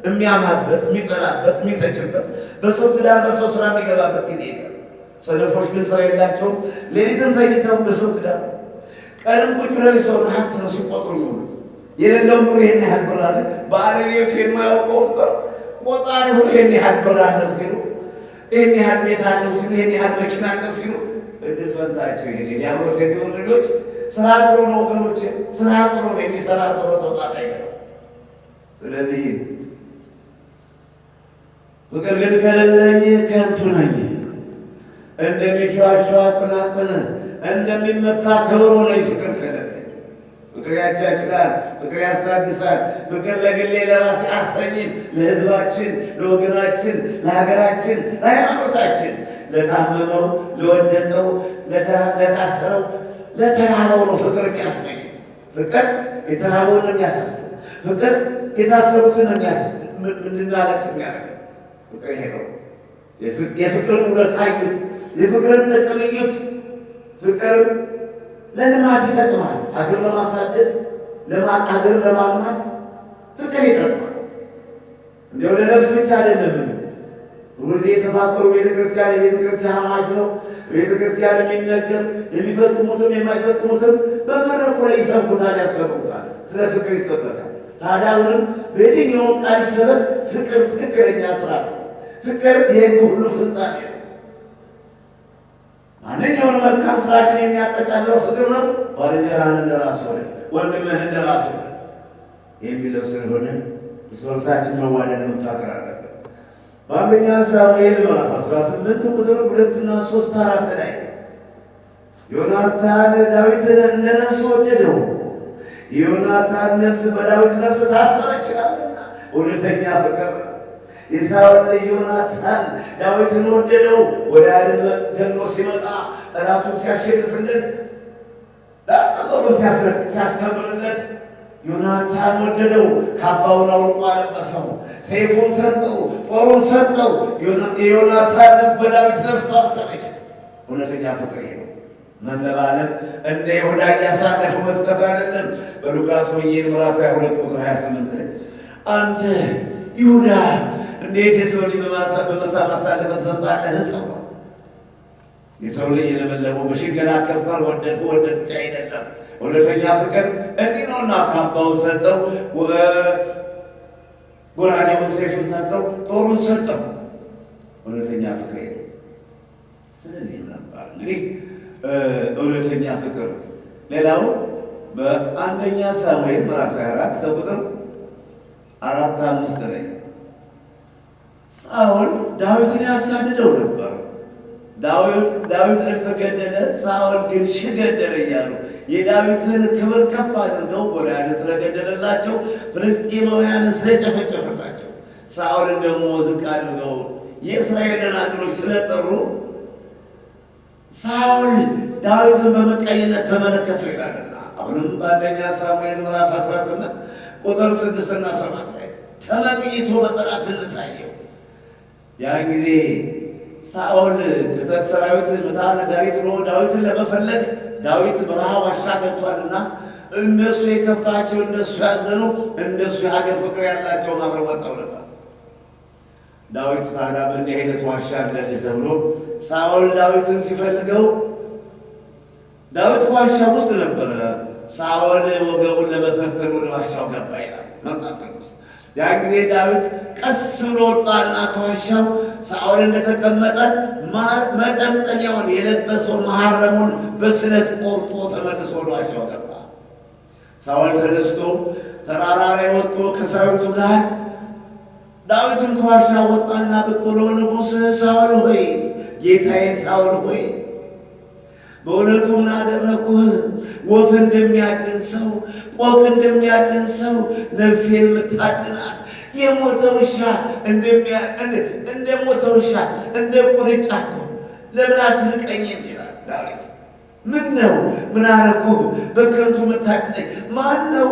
የሚያማበት፣ የሚጠላበት፣ የሚተችበት በሰው ትዳር በሰው ስራ የሚገባበት ጊዜ ነው። ሰነፎች ግን ስራ የላቸውም። ሌሊትም ተኝተው በሰው ትዳር፣ ቀንም ቁጭ ብለው የሰውን ሀብት ነው ሲቆጥሩ የሚውሉት። የሌለውን ብሎ ይሄን ያህል ብር አለ፣ ባለቤቱ የማያውቀውን ብር ቆጣሪ ብሎ ይሄን ያህል ብር አለ ሲሉ፣ ይሄን ያህል ቤት አለው ሲሉ፣ ይሄን ያህል መኪና አለ ሲሉ፣ እድል ፈንታቸው ይሄን ያወሰዱ ልጆች። ስራ ጥሩ ነው ወገኖች፣ ስራ ጥሩ ነው። የሚሰራ ሰው በሰው ጣጣ አይገባም። ስለዚህ ፍቅር ግን ከሌለኝ ከንቱ ነኝ። እንደሚሸዋሸዋ ጽናጽን እንደሚመታ ከበሮ ነኝ። ፍቅር ከሌለኝ ፍቅር ያቻችላል፣ ፍቅር ያስታግሳል። ፍቅር ለግሌ ለራሴ አሰኝም። ለሕዝባችን፣ ለወገናችን፣ ለሀገራችን፣ ለሃይማኖታችን፣ ለታመመው፣ ለወደቀው፣ ለታሰረው፣ ለተራበው ነው ፍቅር የሚያስገኝ። ፍቅር የተራበውን ነው የሚያሳስብ። ፍቅር የታሰሩትን ነው እንድናለቅስ የሚያደርግ ፍቅር ይሄ ነው። የፍቅርን ውለታ እዩት፣ የፍቅርን ጥቅም እዩት። ፍቅር ለልማት ይጠቅማል። ሀገር ለማሳደግ ሀገር ለማልማት ፍቅር ይጠቅማል። እንዲያው ለነፍስ ብቻ አይደለም። ሁልጊዜ የተፋቀሩ ቤተክርስቲያን የቤተክርስቲያን አማጅ ነው። ቤተክርስቲያን የሚነገር የሚፈጽሙትም የማይፈጽሙትም በመድረኩ ላይ ይሰብኩታል፣ ያስፈርሙታል። ስለ ፍቅር ይሰበካል። ታዲያውንም በየትኛውም ቃል ይሰበክ ፍቅር ትክክለኛ ስርዓት ነው። ፍቅር የሕግ ሁሉ ፍጻሜ ነው። ማንኛውን መልካም ስራችን የሚያጠቃልለው ፍቅር ነው። ባልንጀራህን እንደራስህ ውደድ፣ ወንድምህን እንደራስህ ውደድ የሚለው ስለሆነ እርስ በርሳችን መዋደድ መፋቀር አለብን። በአንደኛ ሳሙኤል ምዕራፍ 18 ቁጥር 2 እና 3 4 ላይ ዮናታን ዳዊትን እንደ ነፍስ ወደደው፣ የዮናታን ነፍስ በዳዊት ነፍስ ታሰረች ይላልና እውነተኛ ፍቅር ነው። የሳኦል ልጅ ዮናታን ዳዊትን ወደደው። ወደ አድን ገሎ ሲመጣ ጠላቱን ሲያሸንፍለት ዳሩ ሲያስከብርለት ዮናታን ወደደው። ካባውን አውልቆ አለበሰው፣ ሰይፉን ሰጠው፣ ጦሩን ሰጠው። የዮናታን ነፍስ በዳዊት ነፍስ ታሰረች። እውነተኛ ፍቅር ይሄ ነው። መለባለም እንደ ይሁዳ እያሳለፉ መስጠት አይደለም። በሉቃስ ወንጌል ምዕራፍ 22 ቁጥር 28 ላይ አንተ ይሁዳ እንዴት የሰው ልጅ በመሳም አሳልፈህ ትሰጣለህ? ተብሏል። የሰው ልጅ የለመለመው በሽንገላ ከንፈር ወደድኩ አይደለም። እውነተኛ ፍቅር እንዲህ ነውና ካባውን ሰጠው፣ ጎራዴውን ሰይፉን ሰጠው፣ ጦሩን ሰጠው። እውነተኛ ፍቅር ነው። ስለዚህ ነበር እንግዲህ እውነተኛ ፍቅር። ሌላው በአንደኛ ሳሙኤል ምዕራፍ 24 ከቁጥር 4-5 ላይ ሳኦል ዳዊትን ያሳድደው ነበር። ዳዊት ተገደለ፣ ሳኦል ግን ሺህ ገደለ እያሉ የዳዊትን ክብር ከፍ አድርገው ጎልያድን ስለገደለላቸው፣ ፍልስጤማውያንን ስለጨፈጨፈላቸው፣ ሳኦልን ደግሞ ዝቅ አድርገው የእስራኤልን አገሮች ስለጠሩ ሳኦል ዳዊትን በምቀኝነት ተመለከተው ይላልና አሁንም በአንደኛ ሳሙኤል ምዕራፍ 18 ቁጥር 6 እና 7 ላይ ተመቅኝቶ በጠላትነት አየው። ያን ጊዜ ሳኦል ክተት ሰራዊት ምታ ነጋሪት ብሎ ዳዊትን ለመፈለግ ዳዊት በረሃ ዋሻ ገብቷልና እነሱ የከፋቸው እነሱ ያዘኑ እንደሱ የሀገር ፍቅር ያላቸው አብረው ወጣው ነበር። ዳዊት ታዲያ በእንዲህ አይነት ዋሻ አለ ተብሎ ሳኦል ዳዊትን ሲፈልገው ዳዊት ዋሻ ውስጥ ነበረ። ሳኦል ወገቡን ለመፈተን ወደ ዋሻው ገባ ይላል መጽሐፍ ቅዱስ። ያን ጊዜ ዳዊት ቀስ ብሎ ወጣና ከዋሻው ሳኦል እንደተቀመጠ መጠምጠሚያውን የለበሰውን መሐረሙን በስለት ቆርጦ ተመልሶ ወደ ዋሻው ገባ። ሳኦል ተነስቶ ተራራ ላይ ወጥቶ ከሰራዊቱ ጋር ዳዊትን ከዋሻው ወጣና ብቅ ብሎ ንጉሥ ሳኦል ሆይ፣ ጌታዬ ሳኦል ሆይ፣ በእውነቱ ምን አደረግኩህ? ወፍ እንደሚያድን ሰው፣ ቆቅ እንደሚያድን ሰው ነፍሴን የምታድናት የሞተ ውሻ እንደ ሞተ ውሻ እንደ ቁርጫ እኮ ለምን አትንቀኝም? ይላል ዳዊት። ምን ነው ምን አደረግኩህ? በከንቱ የምታድነኝ ማን ነው?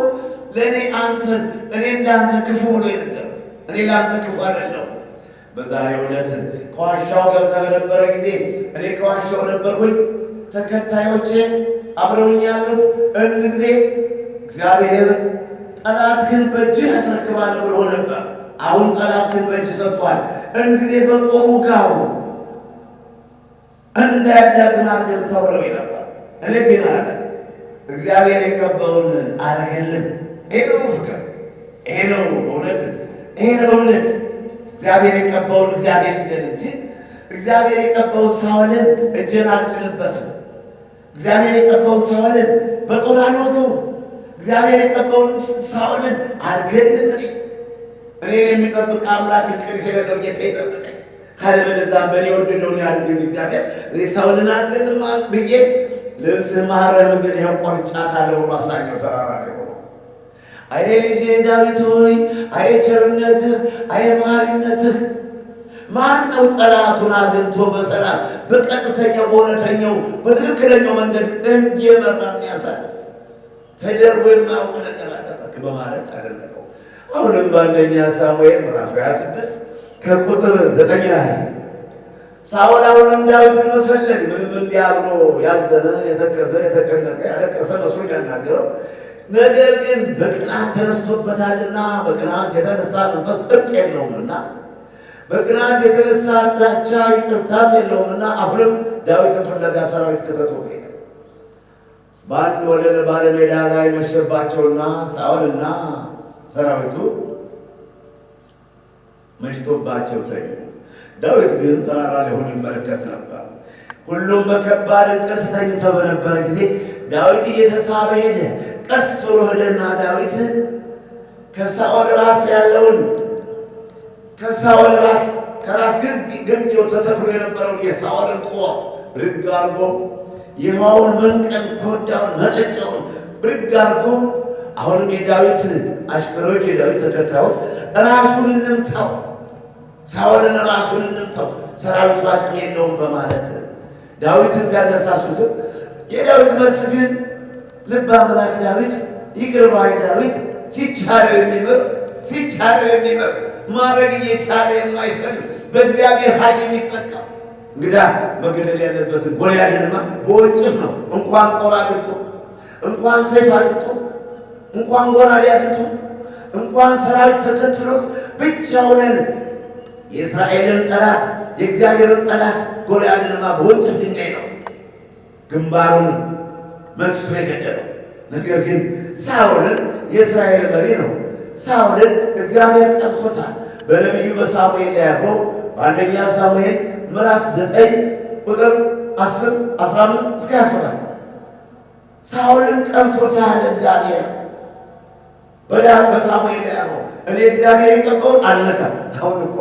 ለእኔ አንተን እኔ እንዳንተ ክፉ ብሎ የነገር እኔ ለአንተ ክፉ አይደለሁም። በዛሬው ዕለት ከዋሻው ገብተህ በነበረ ጊዜ እኔ ከዋሻው ነበርኩኝ፣ ተከታዮቼ አብረውኝ ያሉት እንድ ጊዜ እግዚአብሔር ጠላትህን በእጅህ ያስረክባለሁ ብሎ ነበር። አሁን ጠላትህን በእጅህ ሰጥቷል። እንድ ጊዜ በጦሩ ጋው እንዳያዳግም አድርገህ ተብለው ነበር። እኔ ግን አለ እግዚአብሔር የቀባውን አልገልም። ይሄ ነው ፍቅር፣ ይሄ ነው እውነት፣ ይሄ ነው እውነት። እግዚአብሔር የቀባውን እግዚአብሔር ይደል እንጂ እግዚአብሔር የቀባውን ሳኦልን እጄን አልጭንበትም። እግዚአብሔር የቀባውን ሳኦልን በጦር አልወጋውም። እግዚአብሔር የቀባውን ሳኦልን አልገልም። እኔ የሚጠብቅ አምላክ እንቅልፍ የሌለው ጌታ ይጠብቀኝ። ካለበለዚያ በእኔ የወደደውን ያድርግ እግዚአብሔር። እኔ ሰውን አልገልም ብዬ ልብስ ማረም ግን ይኸው ቆርጫታለሁ ብሎ አሳኘው ተራራ ላይ ሆኖ። አይ ልጄ ዳዊት ሆይ አይ ቸርነትህ አይ መሐሪነትህ ማን ነው ጠላቱን አግኝቶ በሰላም በቀጥተኛው በእውነተኛው በትክክለኛው መንገድ እየመራን ያሳል ተደርጎ የማያውቅ ነገር አደረክ በማለት አደረገው። አሁንም በአንደኛ ሳሙኤል ምዕራፍ 26 ከቁጥር 9 ላይ ሳኦል አሁንም ዳዊትን መፈለግ ምንም እንዲያብሎ ያዘነ የተከዘ የተጨነቀ ያለቀሰ መስሎ ያናገረው፣ ነገር ግን በቅናት ተነስቶበታልና በቅናት የተነሳ መንፈስ እርቅ የለውምና በቅናት የተነሳ ጥላቻ ይቅርታም የለውምና አሁንም ዳዊትን ፍለጋ ሰራዊት ከተቶ ሄደ። በአንድ ወለል ባለሜዳ ላይ መሸባቸውና ሳኦልና ሰራዊቱ መሽቶባቸው ተኙ። ዳዊት ግን ተራራ ላይ ሆኖ ይመለከት ነበር። ሁሉም በከባድ እንቅልፍ ተኝተው በነበረ ጊዜ ዳዊት እየተሳበ ሄደ። ቀስ ብሎ ሄደና ዳዊት ከሳኦል ራስ ያለውን ከሳኦል ራስ ከራስ ግርጌው ተተክሎ የነበረውን የሳኦልን ጦር ብድግ አድርጎ የውሃውን መንቀል ኮዳውን መጠጫውን ብድግ አድርጎ አሁንም የዳዊት አሽከሮች የዳዊት ተከታዮች ራሱን እንምታው ሳኦልን ራሱን እንምታው ሰራዊቱ አቅም የለውም በማለት ዳዊትን ያነሳሱት። የዳዊት መልስ ግን ልበ አምላክ ዳዊት ይቅር ባይ ዳዊት ሲቻለው የሚምር ማድረግ እየቻለ የማይፈልግ በእግዚአብሔር ኃይል የሚጠቀም እንግዳ መገደል ያለበትን ጎልያድንማ በወንጭፍ ነው። እንኳን ጦር አግኝቶ እንኳን ሰይፍ አግኝቶ እንኳን ጎራዴ አግኝቶ እንኳን ሰራዊት ተከትሎት ብቻውን የእስራኤልን ጠላት የእግዚአብሔርን ጠላት ጎልያድንማ በወንጭፍ ድንጋይ ነው ግንባሩን መትቶ የገደለው። ነገር ግን ሳኦልን የእስራኤል መሪ ነው። ሳኦልን እግዚአብሔር ቀብቶታል። በነቢዩ በሳሙኤል ላይ ያለው በአንደኛ ሳሙኤል ምዕራፍ 9 ቁጥር 10 15 እስከ 27 ሳኦልን ቀብቶታል እግዚአብሔር በሳሙኤል ላይ ያለው። እኔ እግዚአብሔር የቀባውን አልነካም። አሁን እኮ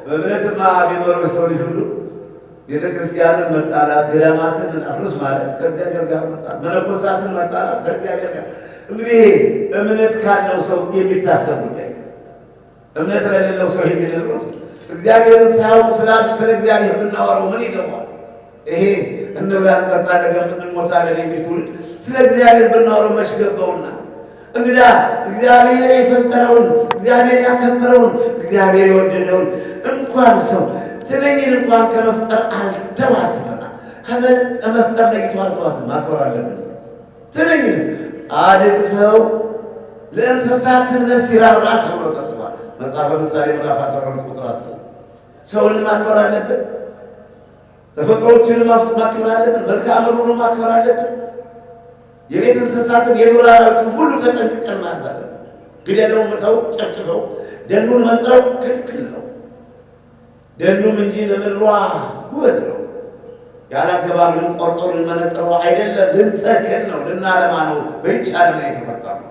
በእምነትማ ቢኖረው ሰው ልጅ ሁሉ ቤተ ክርስቲያንን መጣላት ገዳማትን አፍርስ ማለት ከእግዚአብሔር ጋር መጣላት፣ መነኮሳትን መጣላት ከእግዚአብሔር ጋር። እንግዲህ እምነት ካለው ሰው የሚታሰብ ጉዳይ፣ እምነት ለሌለው ሰው የሚነግሩት እግዚአብሔርን ሳያውቅ ስለ እግዚአብሔር ብናወራው ምን ይገባል? ይሄ እንብላ እንጠጣ ነገ እንሞታለን የሚል ትውልድ ስለ እግዚአብሔር ብናወራው መች ገባውና። እንግዳ እግዚአብሔር የፈጠረውን እግዚአብሔር ያከበረውን እግዚአብሔር የወደደውን እንኳን ሰው ትንኝን እንኳን ከመፍጠር አልተዋትምና ከመፍጠር ለይቶ አልተዋትም። ማክበር አለብን ትንኝን። ጻድቅ ሰው ለእንስሳትም ነፍስ ይራራል ተብሎ ተጽፏል። መጽሐፈ ምሳሌ ምዕራፍ 12 ቁጥር 10 ሰውን ማክበር አለብን። ተፈጥሮዎችን ማክበር አለብን። መልክዓ ምድሩን ማክበር አለብን። የቤት እንስሳትን የዱር አራዊትን ሁሉ ተጠንቅቀን መያዝ አለብን። ግደለው፣ ምተው፣ ጨፍጭፈው፣ ደኑን መንጥረው ክልክል ነው። ደኑም እንጂ ለምድሯ ውበት ነው። ያላገባብ ልንቆርጠው ልንመነጥረው አይደለም፣ ልንተክል ነው፣ ልናለማ ነው። በይቻለም ነው የተፈጠረው።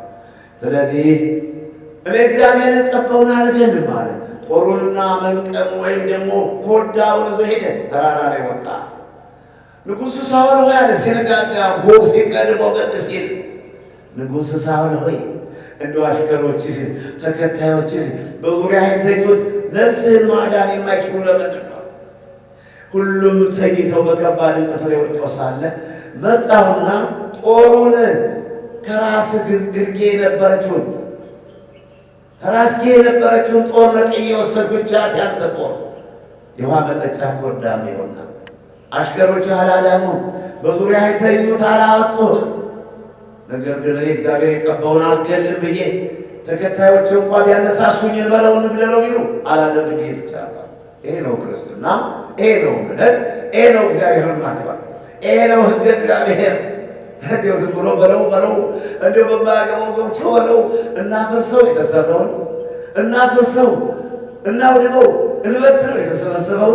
ስለዚህ እኔ እግዚአብሔር የቀባውን አልገልም ማለት ጦሩንና መንቀሙ ወይም ደግሞ ኮዳውን ይዞ ሄደ። ተራራ ላይ ወጣ። ንጉሡ ሳኦል ሆይ አለ ሲነጋጋ ቦክስ ሲቀድሞ ቀጥ ሲል ንጉሥ ሳኦል ሆይ እንደው አሽከሮችህ ተከታዮችህ በዙሪያ የተኙት ነፍስህን ማዳን የማይችሉ ለምንድን ነው? ሁሉም ተኝተው በከባድ እንቅልፍ ላይ ወድቀው ሳለ መጣሁና ጦሩን ከራስጌ የነበረችውን ጦር ነቅዬ ወሰድኩቻት። ያንተ ጦር የውሃ መጠጫ ኮዳም ይሆና አሽከሮች አላዳኑም፣ በዙሪያ የተኙት አላወጡህም። ነገር ግን እኔ እግዚአብሔር የቀባውን አልገልም ብዬ ተከታዮች እንኳ ቢያነሳሱኝ እንበለው እንግደለው ቢሉ አላደርግም ብዬ ትቻለሁ። ይሄ ነው ክርስትና፣ ይሄ ነው እምነት፣ ይሄ ነው እግዚአብሔርን ማክበር፣ ይሄ ነው ሕገ እግዚአብሔር። እንዲያው ዝም ብሎ በለው እንዲያው በማያገባው ገብቶ በለው እናፍርሰው፣ የተሰራውን እናፍርሰው፣ እናውድመው፣ እንበትነው የተሰበሰበው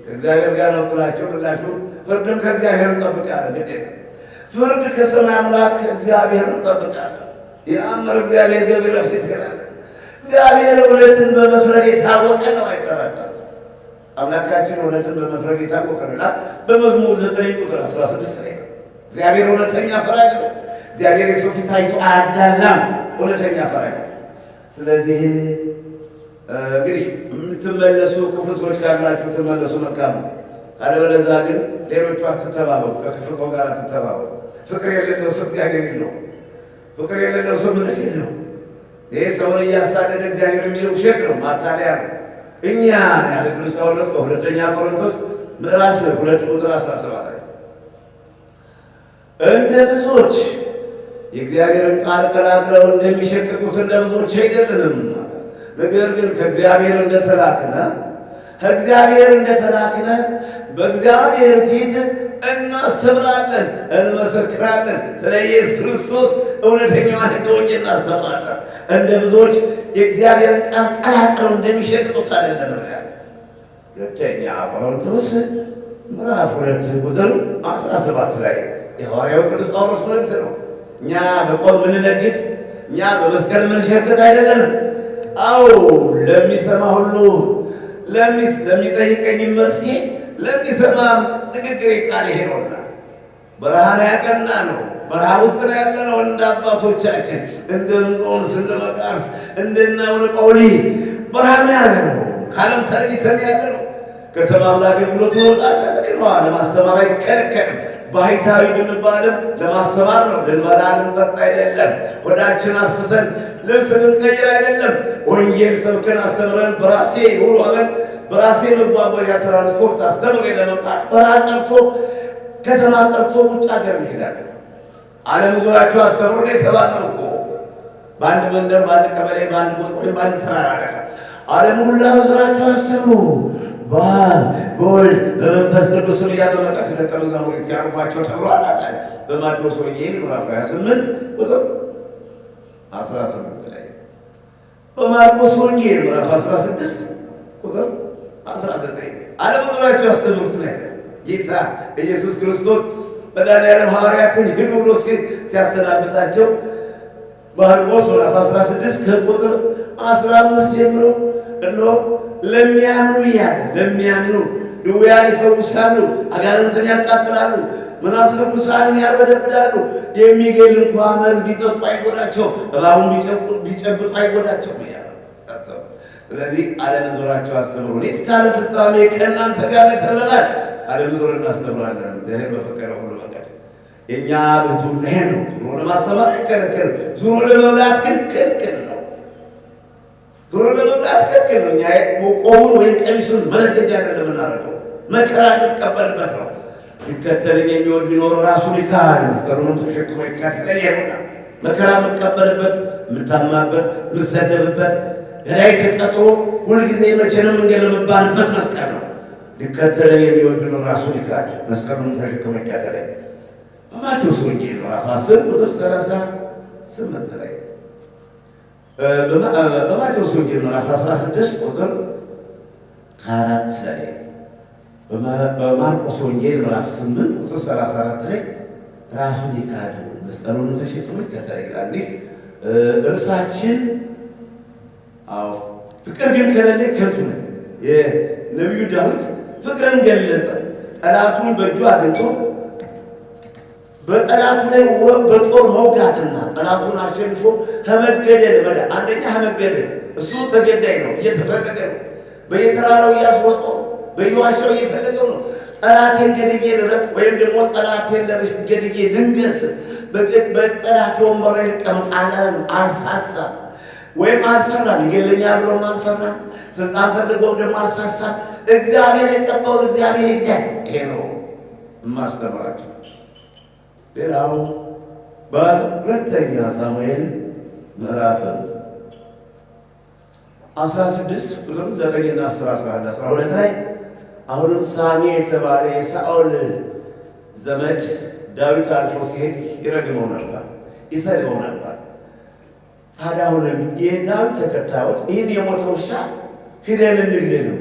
ከእግዚአብሔር ጋር ነው ጥላቸው ምላሹ። ፍርድም ከእግዚአብሔር እንጠብቃለን። ፍርድ ከሰማይ አምላክ እግዚአብሔር እንጠብቃለን። የአምር እግዚአብሔር ገቢረ ፊት ይላል። እግዚአብሔር እውነትን በመፍረድ የታወቀ ነው፣ አይጠራጠርም። አምላካችን እውነትን በመፍረድ የታወቀ ነው። በመዝሙር 9 ቁጥር 16 ላይ እግዚአብሔር እውነተኛ ፈራጅ ነው። እግዚአብሔር የሰው ፊት አይቶ አያዳላም፣ እውነተኛ ፈራጅ ነው። ስለዚህ እንግዲህ የምትመለሱ ክፉ ሰዎች ካላችሁ ትመለሱ፣ መልካም ነው። ካለበለዚያ ግን ሌሎቹ አትተባበሩ፣ ከክፉ ሰው ጋር አትተባበሩ። ፍቅር የሌለው ሰው እግዚአብሔር የለውም። ፍቅር የሌለው ሰው ምሕረት የለውም። ይህ ሰውን እያሳደደ እግዚአብሔር የሚለው ውሸት ነው፣ ማታለያ ነው። እኛ ያለ ቅዱስ ጳውሎስ በሁለተኛ ቆሮንቶስ ምዕራፍ 2 ቁጥር 17 ላይ እንደ ብዙዎች የእግዚአብሔርን ቃል ቀላቅለው እንደሚሸቅጡት እንደ ብዙዎች አይደለንም፣ ነገር ግን ከእግዚአብሔር እንደተላክነ በእግዚአብሔር ፊት እናስተምራለን፣ እንመሰክራለን። ስለ ኢየሱስ ክርስቶስ እውነተኛዋን ሕገ ወንጌል እናስተምራለን። እንደ ብዙዎች የእግዚአብሔርን ቃል ቀላቅለው እንደሚሸቅጡት አይደለንም። ሁለተኛ ቆሮንቶስ ምዕራፍ 2 ቁጥር 17 ላይ የሐዋርያው ቅዱስ ጳውሎስ መልእክት ነው። እኛ በቆም ምንነግድ፣ እኛ በመስቀል ምንሸቅጥ አይደለንም። አዎ ለሚሰማ ሁሉ ለሚጠይቀኝ መልሴ ለሚሰማም ንግግሬ ቃል ይሄ ነውና በረሃን ያቀና ነው። በረሃ ውስጥ ነው ያለነው። እንደ አባቶቻችን እንደ እንጦንስ፣ እንደ መቃርስ፣ እንደነ ጳውሊ በረሃን ያለ ነው። ከዓለም ተለይተን ያለ ነው። ከተማም ለአገልግሎት እንወጣለን። ልክ ነው። ለማስተማር አይከለከልም። ባህታዊ ብንባልም ለማስተማር ነው። ልንበላ ልንጠጣ አይደለም። ሆዳችን አስፍተን ልብስ ልንቀይር አይደለም። ወንጌል ሰብከን አስተምረን በራሴ ሁሉ አመን በራሴ መጓጓዣ ትራንስፖርት አስተምሬ ለመምጣት በረሃ ቀርቶ ከተማ ቀርቶ ውጭ ሀገር እንሄዳለን። ዓለም ዙሪያችሁ አስተምሩ የተባልነው እኮ በአንድ መንደር፣ በአንድ ቀበሌ፣ በአንድ ጎጥ ወይም በአንድ ተራራ አይደለም። ዓለም ሁላ ዙሪያችሁ አስተምሩ በወልድ በመንፈስ ቅዱስ እያጠመቃችሁ ደቀ መዛሙርት ያድርጓቸው ተብሏል። በማቴዎስ ወንጌል ምዕራፍ 28 ቁጥር 18 ላይ፣ በማርቆስ ወንጌል ምዕራፍ 16 ቁጥር 19 ዓለም ዙሪያችሁ አስተምሩት ነው ያለ ጌታ ኢየሱስ ክርስቶስ። መድኃኒዓለም ሐዋርያትን ሂዱ ብሎ ሲያሰናብታቸው ማርቆስ ምዕራፍ 16 ከቁጥር 15 ጀምሮ እነሆ ለሚያምኑ እያለ ለሚያምኑ ድውያን ይፈውሳሉ፣ አጋንንትን ያቃጥላሉ፣ መናፍስት ርኩሳንን ያርበደብዳሉ፣ የሚገል እንኳ መርዝ ቢጠጡ አይጎዳቸው፣ እባቡን ቢጨብጡ አይጎዳቸው እያለ። ስለዚህ ዓለምን ዞራችሁ አስተምሩ፣ እኔ እስከ ዓለም ፍጻሜ ከእናንተ ጋር ነኝ ተብለናል። ዓለምን ዞረን እናስተምራለን እግዚአብሔር በፈቀደው ሁሉ መንገድ። የእኛ ብቱ ይሄ ነው። ዙሮ ለማስተማር አይከለከልም። ዙሮ ለመብላት ግን ክልክል ነው። ዙሮ ለመብላት ክልክል ነው። እኛ ቆቡን ወይም ቀሚሱን መነገጃ አይደለም የምናደርገው፣ መከራ እንቀበልበት ነው። ሊከተለኝ የሚወድ ቢኖር ራሱን ይካድ፣ መስቀሉን ተሸክሞ ይከተለኝ ይሆናል። መከራ የምቀበልበት፣ የምታማበት፣ የምሰደብበት፣ ገዳይ ተቀጥሮ ሁልጊዜ መቼንም መንገድ የምባልበት መስቀል ነው። ሊከተለኝ የሚወድ ቢኖር ራሱን ይካድ፣ መስቀሉን ተሸክሞ ይከተለኝ። በማቴዎስ ወንጌል ምዕራፍ 10 ቁጥር 38 ላይ፣ በማቴዎስ ወንጌል ምዕራፍ 16 ቁጥር 4 ላይ፣ በማርቆስ ወንጌል ምዕራፍ 8 ቁጥር 34 ላይ ራሱን ይካድ መስቀሉን ተሸክሞ ይከተለኝ ይላል። እርሳችን ፍቅር ግን ከሌለ ከንቱ ነው። የነቢዩ ዳዊት ፍቅርን ገለጸ። ጠላቱን በእጁ አግኝቶ በጠላቱ ላይ በጦር መውጋትና ጠላቱን አሸንፎ ከመገደል አንደኛ ከመገደል እሱ ተገዳይ ነው፣ እየተፈለገ ነው። በየተራራው እያስወጣው በየዋሻው እየፈለገው ነው። ጠላቴን ገድዬ ልረፍ ወይም ደግሞ ጠላቴን ገድዬ ልንገስ፣ በጠላቴ ወንበር ላይ ልቀመጥ አላለም፣ አልሳሳም ወይም አልፈራም። ይገለኛል ብሎም አልፈራም። ስልጣን ፈልጎም ደግሞ አልሳሳም። እግዚአብሔር የቀባውን እግዚአብሔር ይግደል። ይሄ ነው የማስተምራቸው። ሌላው በሁለተኛ ሳሙኤል ምዕራፍ 16 ቁጥር 9 እና 10 11 12 ላይ አሁንም ሳሚ የተባለ የሳኦል ዘመድ ዳዊት አልፎ ሲሄድ ይረግመው ነበር፣ ይሰድበው ነበር። ታዲያ አሁንም የዳዊት ተከታዮች ይህን የሞተ ውሻ ሂደን እንግደለው፣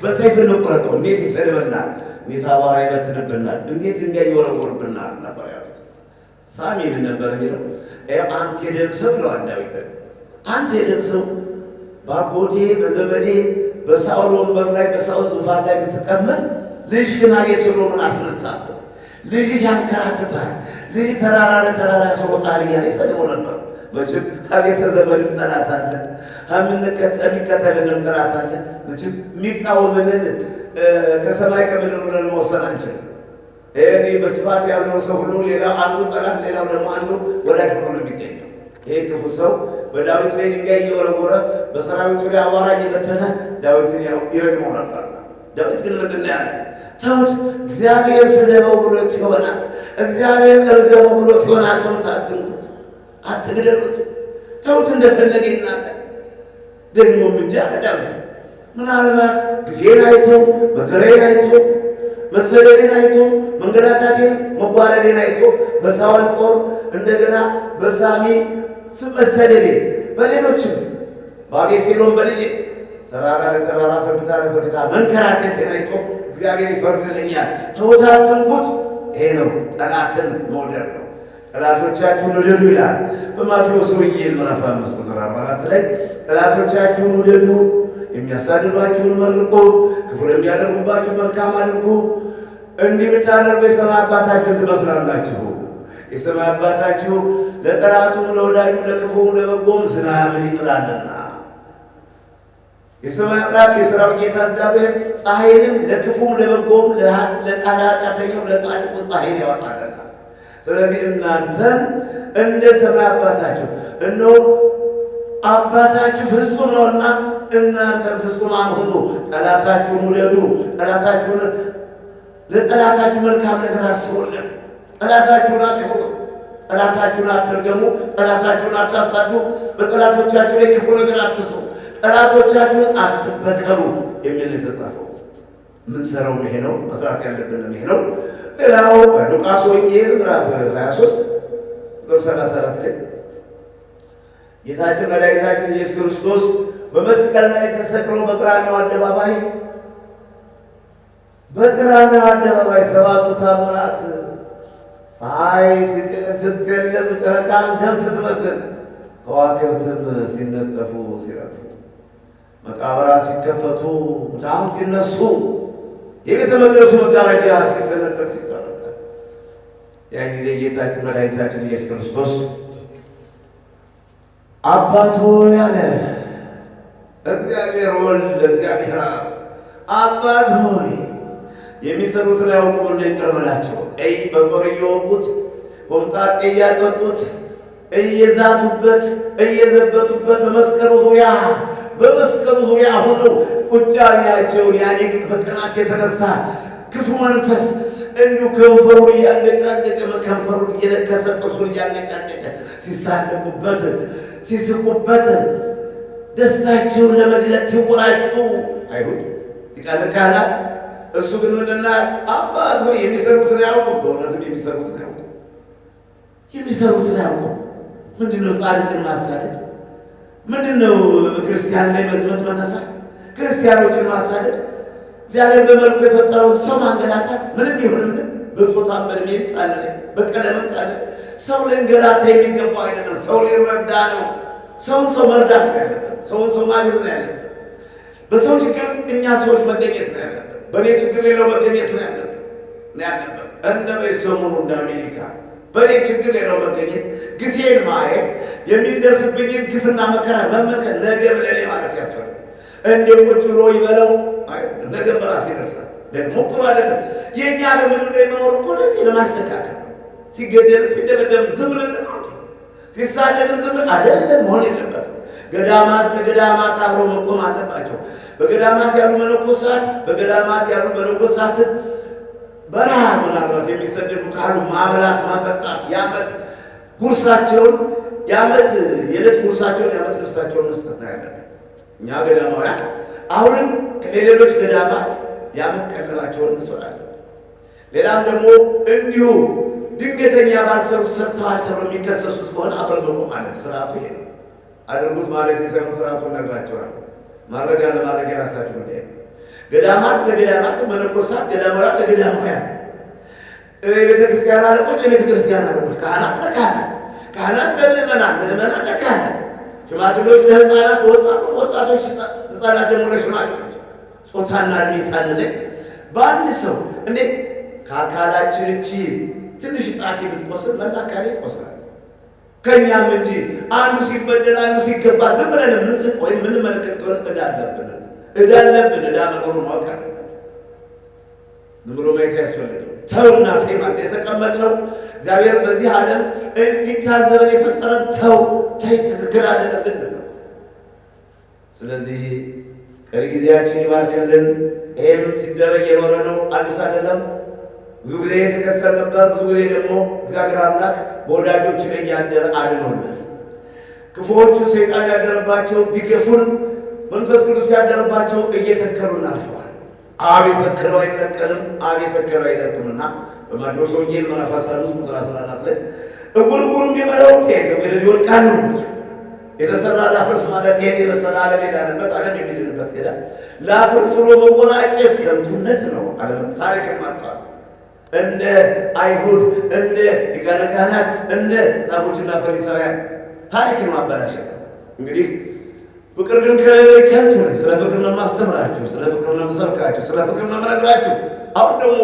በሰይፍ እንቁረጠው፣ እንዴት ይሰድበናል፣ እንዴት አቧራ ይበትንብናል፣ እንዴት ድንጋይ ይወረውርብናል ነበር ያሉት። ሳሚ ምን ነበር የሚለው? አንተ የደም ሰው ብለዋል ዳዊትን። አንተ የደም ሰው ባጎቴ በዘመዴ በሳኦል ወንበር ላይ በሳኦል ዙፋን ላይ ብትቀመጥ ልጅ ግን አቤሴሎምን አስነሳለሁ፣ ልጅ ያንከራትታል፣ ልጅ ተራራ ለተራራ ያስሮጣል እያለ ይሰድቦ ነበር። መቼም ከቤተ ዘመድም ጠላት አለ፣ የሚከተልንም ጠላት አለ። መቼም የሚቃወምንን ከሰማይ ከምድር ብለን መወሰን አንችልም። ይሄ በስፋት ያዝነው ሰው ሁሉ ሌላው አንዱ ጠላት፣ ሌላው ደግሞ አንዱ ወዳጅ ሆኖ ነው የሚገኘው። ይሄ ክፉ ሰው በዳዊት ላይ ድንጋይ እየወረወረ በሰራዊቱ ላይ አቧራ እየበተነ ዳዊትን ይረግመው ነበር። ዳዊት ግን ምንድን ነው ያለ? ተውት፣ እግዚአብሔር ስደበው ብሎት ይሆናል፣ እግዚአብሔር እርገመው ብሎት ይሆናል። ተውት፣ አትንኩት፣ አትግደሉት፣ ተውት፣ እንደፈለገ ይናገር። ደግሞ እንጂ አለ ዳዊት ምናልባት ግፌን አይቶ መከራዬን አይቶ መሰደዴን አይቶ መንገላታቴን መጓረዴን አይቶ በሳኦል ጦር እንደገና በሳሚ መሰደዴ በሌሎችም በአቤሴሎም በልጄ ተራራ ለተራራ ፈርክታ ለፈርክታ መንከራተቴን አይቶ እግዚአብሔር ይፈርድልኛል። ተውት፣ አትንኩት። ይሄ ነው ጠላትን መውደድ ነው። ጠላቶቻችሁን ውደዱ ይላል በማቴዎስ ወንጌል ምዕራፍ 5 ቁጥር 44 ላይ ጠላቶቻችሁን ውደዱ፣ የሚያሳድዷችሁን መርቁ፣ ክፉ ለሚያደርጉባችሁ መልካም አድርጉ። እንዲህ ብታደርጉ የሰማይ አባታችሁን ትመስላላችሁ። የሰማይ አባታችሁ ለጠላቱም ለወዳጁም ለክፉም ለበጎም ዝናብን ይጥላልና። የሰማይ አምላክ የሠራዊት ጌታ እግዚአብሔር ፀሐይንም ለክፉም ለበጎም ለኃጢአተኛም ለጻድቁም ፀሐይን ያወጣልና። ስለዚህ እናንተም እንደ ሰማይ አባታችሁ እነሆ አባታችሁ ፍጹም ነውና እናንተም ፍጹማን ሁኑ። ጠላታችሁን ውደዱ፣ ለጠላታችሁ መልካም ነገር አስቡለት። ጠላታችሁን አክብሩት፣ ጠላታችሁን አትርገሙ፣ ጠላታችሁን አታሳዱ፣ በጠላቶቻችሁ ላይ ክፉ ነገር አትስሩ፣ ጠላቶቻችሁን አትበቀሉ የሚል የተጻፈው ምንሰራው ይሄ ነው። መስራት ያለብን ይሄ ነው። ሌላው በሉቃስ ወንጌል ምዕራፍ 23 ቁጥር 34 ላይ ጌታችን መድኃኒታችን ኢየሱስ ክርስቶስ በመስቀል ላይ ተሰቅሎ በቀራንዮ አደባባይ ሰባቱ ታምራት ፀሐይ ስትጨልም ጨረቃም ደም ስትመስል ከዋክብትም ሲነጠፉ ሲረግፉ መቃብራት ሲከፈቱ ሙታን ሲነሱ የቤተ መቅደሱ መጋረጃ ሲሰነጠቅ ሲጠረጠር ያን ጊዜ ጌታችን መድኃኒታችን ኢየሱስ ክርስቶስ አባት ሆይ አለ። እግዚአብሔር ወልድ እግዚአብሔር አባት ሆይ የሚሰሩትን አያውቁምና ይቅር በላቸው። በጦር እየወጉት ሆምጣጤ እያጠጡት እየዛቱበት እየዘበቱበት በመስቀሉ ዙሪያ ሆነው ቁጫኔያቸውን ያኔ በቅናት የተነሳ ክፉ መንፈስ እንዲሁ ከንፈሩን እያንገጫገጨ ከንፈሩን እየነከሰ ጥርሱን እያንገጫገጨ ሲሳለቁበት ሲስቁበት ደስታቸውን ለመግለጽ ሲወራጩ አይሁድ ሊቃነ ካህናት እሱ ግን ምንድና አባት ሆይ የሚሰሩትን አያውቁም። በእውነትም የሚሰሩትን አያውቁም። ምንድነው ጻድቅን ማሳደድ? ምንድነው ክርስቲያን ላይ መዝመት መነሳት? ክርስቲያኖችን ማሳደድ? እግዚአብሔር በመልኩ የፈጠረውን ሰው ማንገላታት? ምንም ይሁን ምንም በጾታም በእድሜም ጻድቅ በቀለምም ጻድቅ ሰው ለእንገላታ የሚገባው አይደለም። ሰው ሊረዳ ነው። ሰውን ሰው መርዳት ነው ያለበት። ሰውን ሰው ማገዝ ነው ያለበት። በሰው ችግር እኛ ሰዎች መገኘት ነው ያለበት። በእኔ ችግር ሌላው መገኘት ነው ያለበት። እንደ በሰሞኑ እንደ አሜሪካ በእኔ ችግር ሌላው መገኘት፣ ግፌን ማየት፣ የሚደርስብኝን ግፍና መከራ መመልከት፣ ነገ ብለኔ ማለት ያስፈልጋል። እንደ ቁጭ ብሎ ይበለው ነገ በራሴ ይደርሳል። ደግሞ ጥሩ አይደለም። የእኛ በምድር ላይ መኖር እኮ ለዚህ ለማስተካከል ነው። ሲገደል ሲደበደብ ዝም ብለን ነው፣ ሲሳደድም ዝም ብለን አይደለም። መሆን የለበትም። ገዳማት ለገዳማት አብረው መቆም አለባቸው። በገዳማት ያሉ መነኮሳት በረሃ ምናልባት የሚሰደዱ ካሉ ማብላት ማጠጣት፣ የዓመት ጉርሳቸውን የዕለት ልብሳቸውን መስጠት ነው ያለብን እኛ ገዳማውያን። አሁንም ለሌሎች ገዳማት የዓመት ቀለባቸውን እንሰጣለን። ሌላም ደግሞ እንዲሁ ድንገተኛ ባልሰሩት ሰርተዋል ተብሎ የሚከሰሱት ከሆነ አብረን መቆም አለብን። ስርዓቱ ይሄ ነው። አድርጉት ማለት የሳይሆን ስርዓቱን ነግራቸዋለሁ። ማድረግ አለማድረግ የራሳችሁ ጉዳይ ነው። ገዳማት ለገዳማት፣ መነኮሳት ገዳማውያን ለገዳማውያን፣ ቤተክርስቲያን አለቆች ለቤተክርስቲያን አለቆች፣ ካህናት ለካህናት፣ ካህናት ለምእመናን፣ ምእመናን ለካህናት፣ ሽማግሌዎች ለሕፃናት፣ ወጣቶች ሕፃናት ደግሞ ለሽማግሌዎች ጾታና ዕድሜ ሳንለይ በአንድ ሰው እንዴ ከአካላችን እቺ ትንሽ ጣት ብትቆስል መላ አካሌ ይቆስላል። ከእኛም እንጂ አንዱ ሲበደል አንዱ ሲገባ ዝም ብለን ምንስቅ ወይም ምንመለከት ከሆነ ዕዳ አለብን። ዕዳ መኖሩን ማወቅ አለብን። ዝም ብሎ ማየት ያስፈልግም። ተውና ቴማ የተቀመጥነው እግዚአብሔር በዚህ ዓለም ሊታዘበን የፈጠረን ተይ ትክክል አይደለም ብንል ነው። ስለዚህ ቀሪ ጊዜያችን ይባርክልን። ይህም ሲደረግ የኖረ ነው፣ አዲስ አይደለም። ብዙ ጊዜ የተከሰል ነበር። ብዙ ጊዜ ደግሞ እግዚአብሔር አምላክ በወዳጆች ላይ ያደረ አድኖናል። ክፉዎቹ ሰይጣን ያደረባቸው ቢገፉን መንፈስ ቅዱስ ያደረባቸው እየተከሉን አልፈዋል። አብ የተከለው አይነቀልም፣ አብ የተከለው አይደርቅምና በማቴዎስ ወንጌል ምዕራፍ 15 ቁጥር 14 ላይ እጉርጉሩም ቢመራው ከየት ገደል ይወድቃል ነው የተሰራ ላፍርስ ማለት ይሄን የመሰለ ዓለም የዳነበት ዓለም የሚድንበት ሄዳ ላፍርስ ብሎ መወራጨት ከንቱነት ነው። ዓለም ታሪክን ማጥፋት እንደ አይሁድ እንደ ሊቃነ ካህናት እንደ ጻፎችና ፈሪሳውያን ታሪክን ማበላሸት ነው። እንግዲህ ፍቅር ግን ከሌለ ከንቱ ነው። ስለ ፍቅር ነው ማስተምራችሁ፣ ስለ ፍቅር ነው መሰብካችሁ፣ ስለ ፍቅር ነው መነግራችሁ። አሁን ደግሞ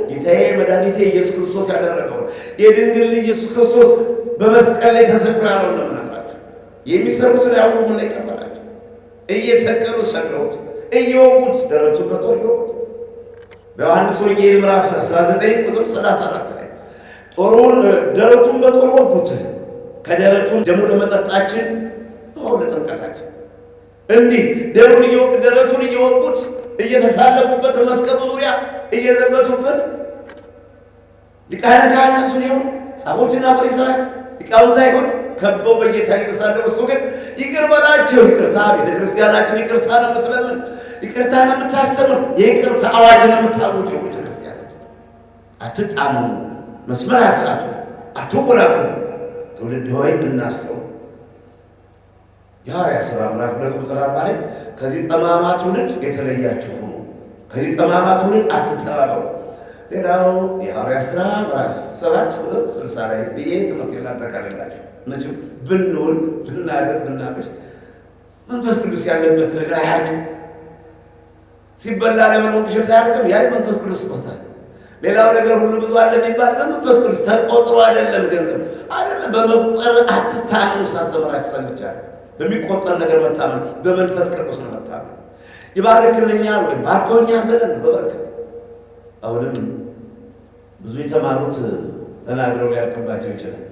ጌታዬ መድኃኒቴ ኢየሱስ ክርስቶስ ያደረገውን የድንግል ኢየሱስ ክርስቶስ በመስቀል ላይ ተሰቅሎ ያለውን ነው መነግራችሁ። የሚሰሩትን አያውቁምና ይቅር በላቸው። እየሰቀሉ ሰቅለውት እየወጉት ደረቱን በጦር ይወጉት። በዮሐንስ ወንጌል ምዕራፍ 19 ቁጥር 34 ላይ ደረቱን በጦር ወጉት። ከደረቱን ደሙ ለመጠጣችን ለጥምቀታችን እንዲህ ደረቱን እየወጉት እየተሳለቁበት መስቀሉ ዙሪያ እየዘበቱበት ሊቃነ ካህናት ዙሪያውን ጻፎችና ፈሪሳውያን ሊቃውንት አይሁድ ከበው በጌታ እየተሳለቁ እሱ ግን ይቅር በላቸው። ይቅርታ ቤተ ክርስቲያናችን ይቅርታ ነው የምትለምን፣ ይቅርታ ነው የምታስተምር፣ የይቅርታ አዋጅ ነው የምታወጀው። ቤተ ክርስቲያናችን አትጣመሙ፣ መስመር ያሳቱ፣ አትወላገዱ። ትውልድ ሆይ እናስተው። የሐዋርያት ሥራ ምዕራፍ 2 ቁጥር 40 ላይ ከዚህ ጠማማ ትውልድ የተለያችሁ ሁኑ፣ ከዚህ ጠማማ ትውልድ አትተባበሩ። ሌላው የሐዋርያት ሥራ ምዕራፍ 7 ቁጥር 60 ላይ ብዬ ትምህርት ላጠቃልላችሁ። መቼም ብንውል ብናደር ብናመሽ መንፈስ ቅዱስ ያለበት ነገር አያልቅም። ሲበላ ለመንግሸት አያልቅም። ያ መንፈስ ቅዱስ ስጦታ። ሌላው ነገር ሁሉ ብዙ አለ የሚባል በመንፈስ ቅዱስ ተቆጥሮ አይደለም፣ ገንዘብ አይደለም። በመቁጠር አትታመኑ ሳስተምራችሁ ሰምቻለሁ። በሚቆጠር ነገር መታመን በመንፈስ ቅዱስ ነው መታመን። ይባርክልኛል ወይም ባርኮኛል ብለን ነው በበረከት። አሁንም ብዙ የተማሩት ተናግረው ሊያልቅባቸው ይችላል።